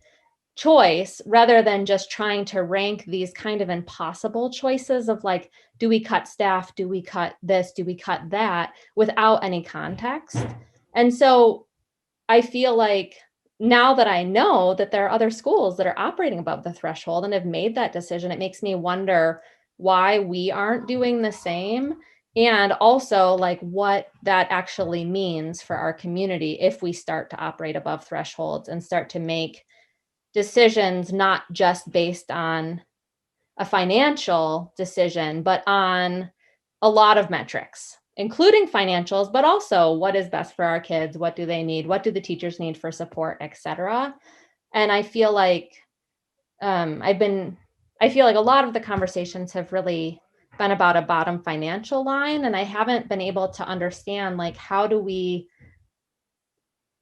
choice rather than just trying to rank these kind of impossible choices of like, do we cut staff? Do we cut this? Do we cut that without any context? And so I feel like now that I know that there are other schools that are operating above the threshold and have made that decision, it makes me wonder why we aren't doing the same. And also like what that actually means for our community if we start to operate above thresholds and start to make decisions, not just based on a financial decision, but on a lot of metrics, including financials, but also what is best for our kids, what do they need, what do the teachers need for support, etc. And I feel like I feel like a lot of the conversations have really been about a bottom financial line, and I haven't been able to understand, like, how do we,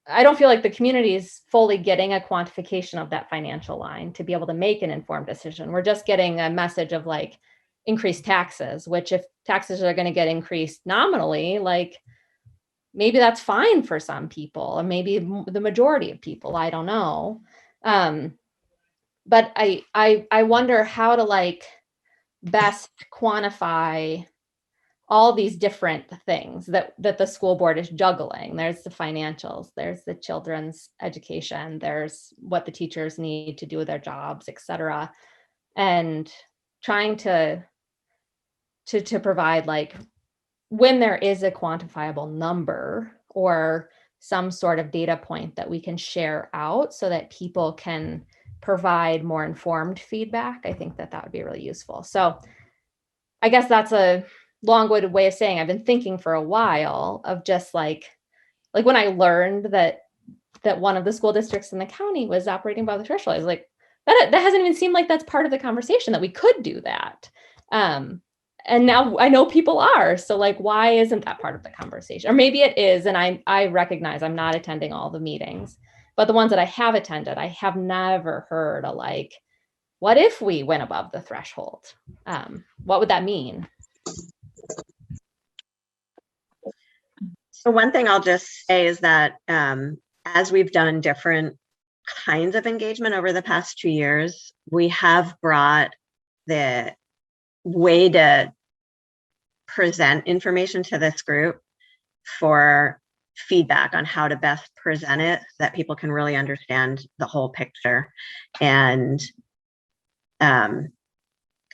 I don't feel like the community is fully getting a quantification of that financial line to be able to make an informed decision. We're just getting a message of like increased taxes, which if taxes are going to get increased nominally, like maybe that's fine for some people, or maybe the majority of people, I don't know. But I wonder how to like best quantify all these different things that the school board is juggling. There's the financials, there's the children's education, there's what the teachers need to do their jobs, et cetera. And trying to provide, like, when there is a quantifiable number or some sort of data point that we can share out so that people can provide more informed feedback, I think that would be really useful. So I guess that's a long-winded way of saying I've been thinking for a while of just like when I learned that one of the school districts in the county was operating above the threshold, I was like, that hasn't even seemed like that's part of the conversation, that we could do that. And now I know people are. So like, why isn't that part of the conversation? Or maybe it is. And I recognize I'm not attending all the meetings, but the ones that I have attended, I have never heard a like, what if we went above the threshold? What would that mean? So one thing I'll just say is that as we've done different kinds of engagement over the past 2 years, we have brought the way to present information to this group for feedback on how to best present it so that people can really understand the whole picture. And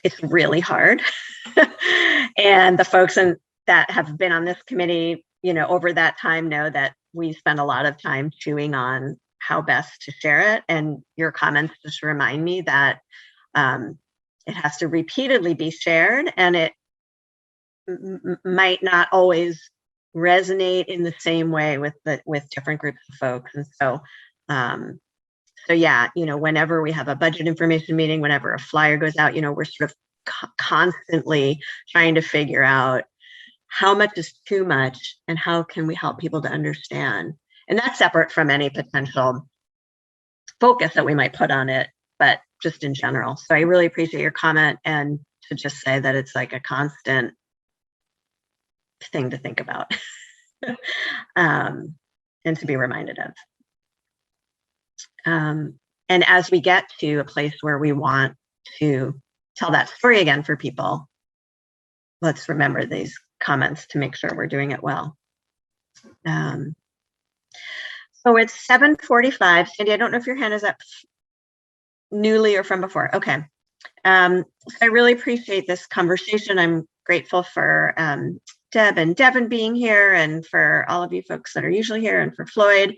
it's really hard. And the folks that have been on this committee, over that time know that we spend a lot of time chewing on how best to share it. And your comments just remind me that it has to repeatedly be shared, and it might not always resonate in the same way with different groups of folks. And so, yeah, whenever we have a budget information meeting, whenever a flyer goes out, we're sort of constantly trying to figure out how much is too much and how can we help people to understand. And that's separate from any potential focus that we might put on it, but just in general. So I really appreciate your comment, and to just say that it's like a constant thing to think about and to be reminded of. And as we get to a place where we want to tell that story again for people, let's remember these comments to make sure we're doing it well. So it's 7:45. Sandy, I don't know if your hand is up newly or from before. Okay. So I really appreciate this conversation. I'm grateful for Deb and Devin being here, and for all of you folks that are usually here, and for Floyd.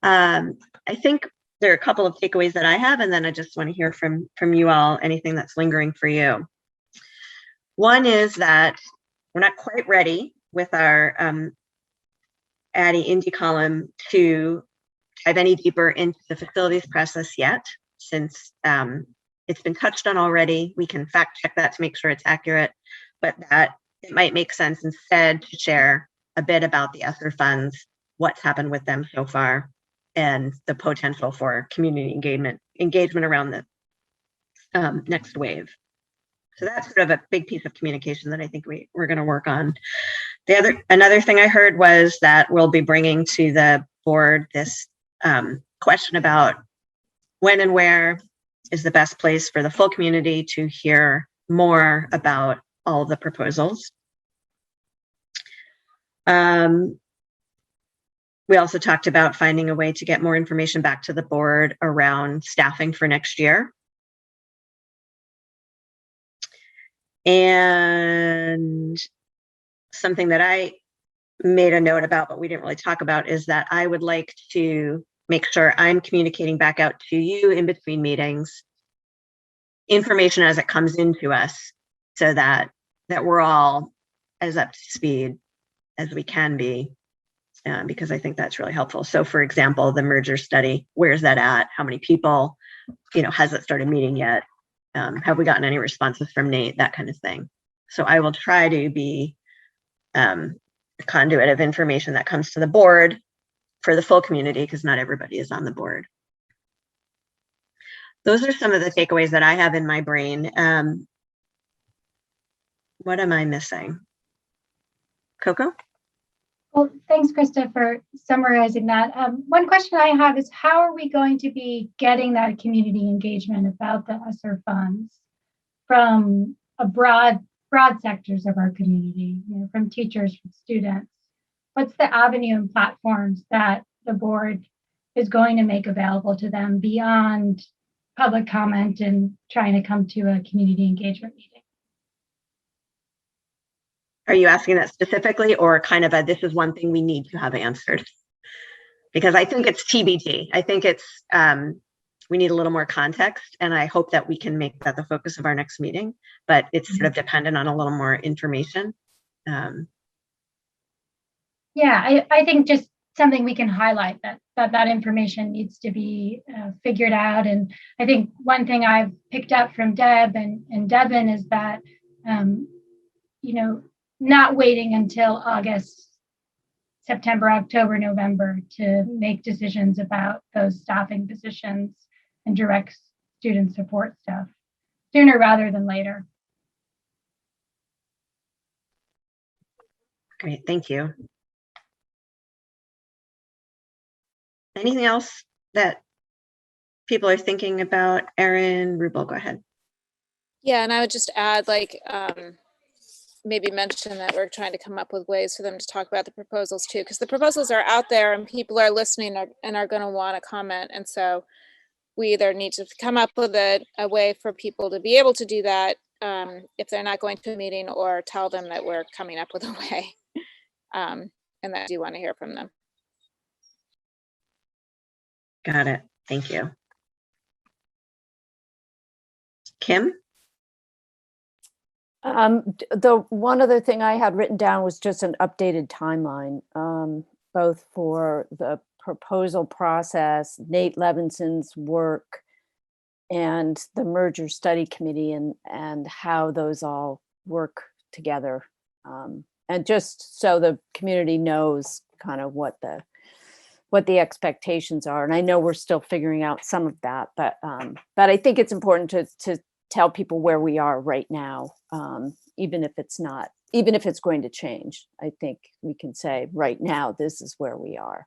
I think there are a couple of takeaways that I have, and then I just want to hear from you all, anything that's lingering for you. One is that we're not quite ready with our Addie Indy column to dive any deeper into the facilities process yet, since it's been touched on already. We can fact check that to make sure it's accurate, but that it might make sense instead to share a bit about the ESSER funds, what's happened with them so far, and the potential for community engagement around the next wave. So that's sort of a big piece of communication that I think we're going to work on. Another thing I heard was that we'll be bringing to the board this question about when and where is the best place for the full community to hear more about all the proposals. We also talked about finding a way to get more information back to the board around staffing for next year. And something that I made a note about, but we didn't really talk about, is that I would like to make sure I'm communicating back out to you in between meetings information as it comes into us, so that we're all as up to speed as we can be, because I think that's really helpful. So for example, the merger study, where's that at? How many people, has it started meeting yet? Have we gotten any responses from Nate? That kind of thing. So I will try to be a conduit of information that comes to the board for the full community, because not everybody is on the board. Those are some of the takeaways that I have in my brain. What am I missing? Coco? Well, thanks, Krista, for summarizing that. One question I have is, how are we going to be getting that community engagement about the ESSER funds from a broad sectors of our community, from teachers, from students? What's the avenue and platforms that the board is going to make available to them beyond public comment and trying to come to a community engagement meeting? Are you asking that specifically, or kind of this is one thing we need to have answered? Because I think it's TBD. I think it's, we need a little more context, and I hope that we can make that the focus of our next meeting, but it's sort of dependent on a little more information. Yeah, I think just something we can highlight that information needs to be figured out. And I think one thing I've picked up from Deb and Devin is that, not waiting until August, September, October, November to make decisions about those staffing positions and direct student support stuff, sooner rather than later. Great, thank you. Anything else that people are thinking about? Erin, Rubel, go ahead. Yeah, and I would just add, like, maybe mention that we're trying to come up with ways for them to talk about the proposals too, because the proposals are out there and people are listening and are going to want to comment. And so we either need to come up with a way for people to be able to do that if they're not going to a meeting, or tell them that we're coming up with a way, and that I do want to hear from them. Got it. Thank you. Kim? The one other thing I had written down was just an updated timeline, both for the proposal process, Nate Levinson's work, and the merger study committee, and how those all work together. And just so the community knows kind of what the expectations are. And I know we're still figuring out some of that, but I think it's important to tell people where we are right now, even if it's going to change. I think we can say right now, this is where we are.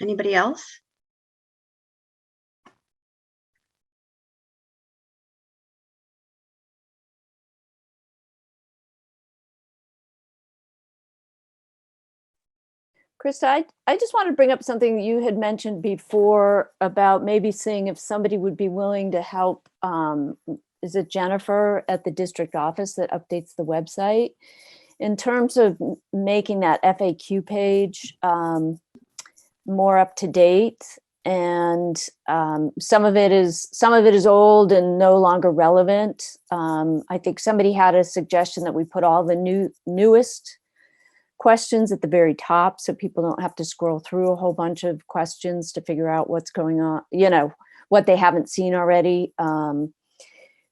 Anybody else? Krista, I just want to bring up something you had mentioned before about maybe seeing if somebody would be willing to help. Is it Jennifer at the district office that updates the website? In terms of making that FAQ page more up to date, and some of it is old and no longer relevant. I think somebody had a suggestion that we put all the newest questions at the very top, so people don't have to scroll through a whole bunch of questions to figure out what's going on, what they haven't seen already.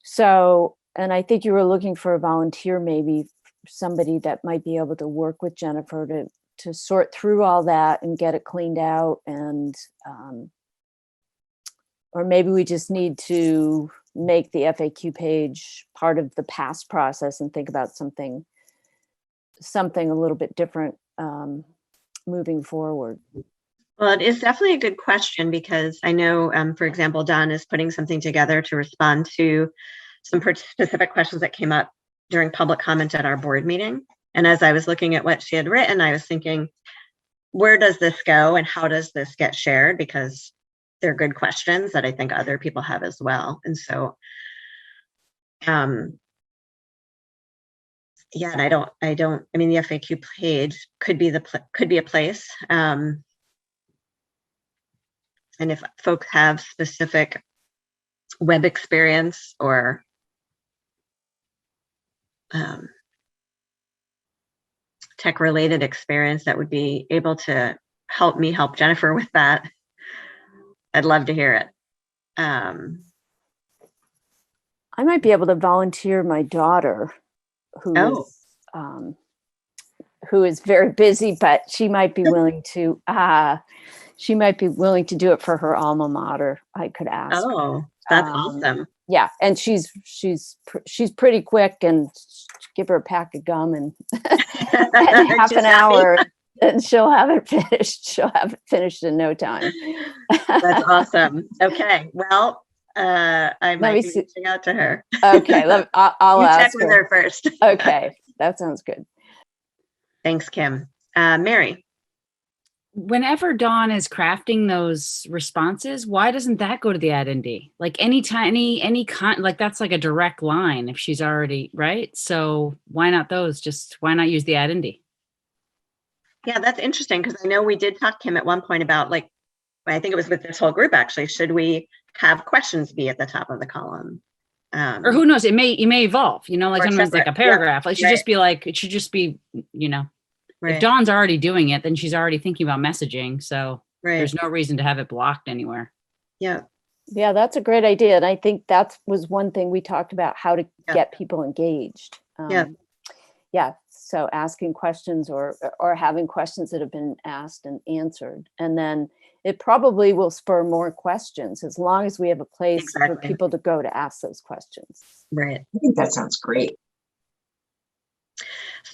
So, and I think you were looking for a volunteer, maybe somebody that might be able to work with Jennifer to sort through all that and get it cleaned out. And or maybe we just need to make the FAQ page part of the past process and think about something a little bit different moving forward. Well, it is definitely a good question, because I know, for example, Don is putting something together to respond to some specific questions that came up during public comment at our board meeting. And as I was looking at what she had written, I was thinking, where does this go and how does this get shared? Because they're good questions that I think other people have as well. And so, yeah, and I mean, the FAQ page could be a place. And if folks have specific web experience or tech related experience that would be able to help me help Jennifer with that, I'd love to hear it. I might be able to volunteer my daughter, Oh. who is very busy, but she might be willing to. She might be willing to do it for her alma mater. I could ask. Oh, that's awesome. Yeah, and she's pretty quick, and give her a pack of gum and, and half an hour, and she'll have it finished. She'll have it finished in no time. That's awesome. Okay, well, I might be reaching out to her. Okay, I'll you ask check with her first. Okay, that sounds good. Thanks, Kim. Mary. Whenever Dawn is crafting those responses, why doesn't that go to the addendee? Like anytime, like that's like a direct line if she's already, right? So why not those? Just why not use the addendee? Yeah, that's interesting because I know we did talk, Kim, at one point about, like, I think it was with this whole group actually, should we have questions be at the top of the column? Or who knows, it may evolve, like sometimes like a paragraph. Yeah, it should just be like, it should just be, Right. If Dawn's already doing it, then she's already thinking about messaging. So Right. there's no reason to have it blocked anywhere. Yeah. Yeah, that's a great idea. And I think that was one thing we talked about, how to get people engaged. Yeah. So asking questions or having questions that have been asked and answered. And then it probably will spur more questions as long as we have a place for people to go to ask those questions. Right. I think that sounds great.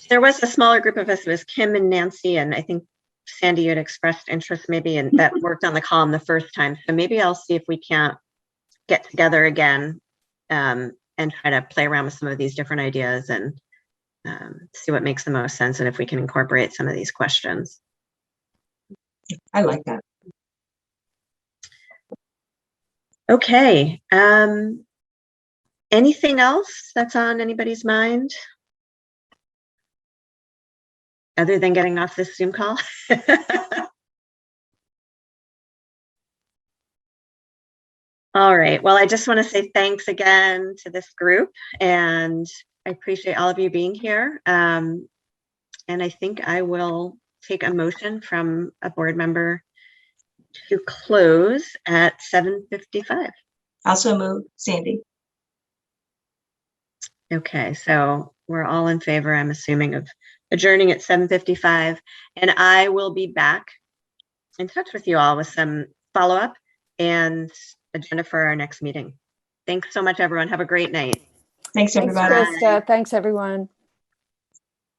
There was a smaller group of us. It was Kim and Nancy, and I think Sandy had expressed interest maybe, and that worked on the column the first time. So maybe I'll see if we can't get together again and try to play around with some of these different ideas and see what makes the most sense and if we can incorporate some of these questions. I like that. Okay. Anything else that's on anybody's mind? Other than getting off this Zoom call? All right. Well, I just want to say thanks again to this group, and I appreciate all of you being here. And I think I will take a motion from a board member to close at 7:55. Also move, Sandy. Okay, so we're all in favor, I'm assuming, of adjourning at 7:55, and I will be back in touch with you all with some follow-up and agenda for our next meeting. Thanks so much, everyone. Have a great night. Thanks, everybody. Thanks, Krista. Thanks, everyone.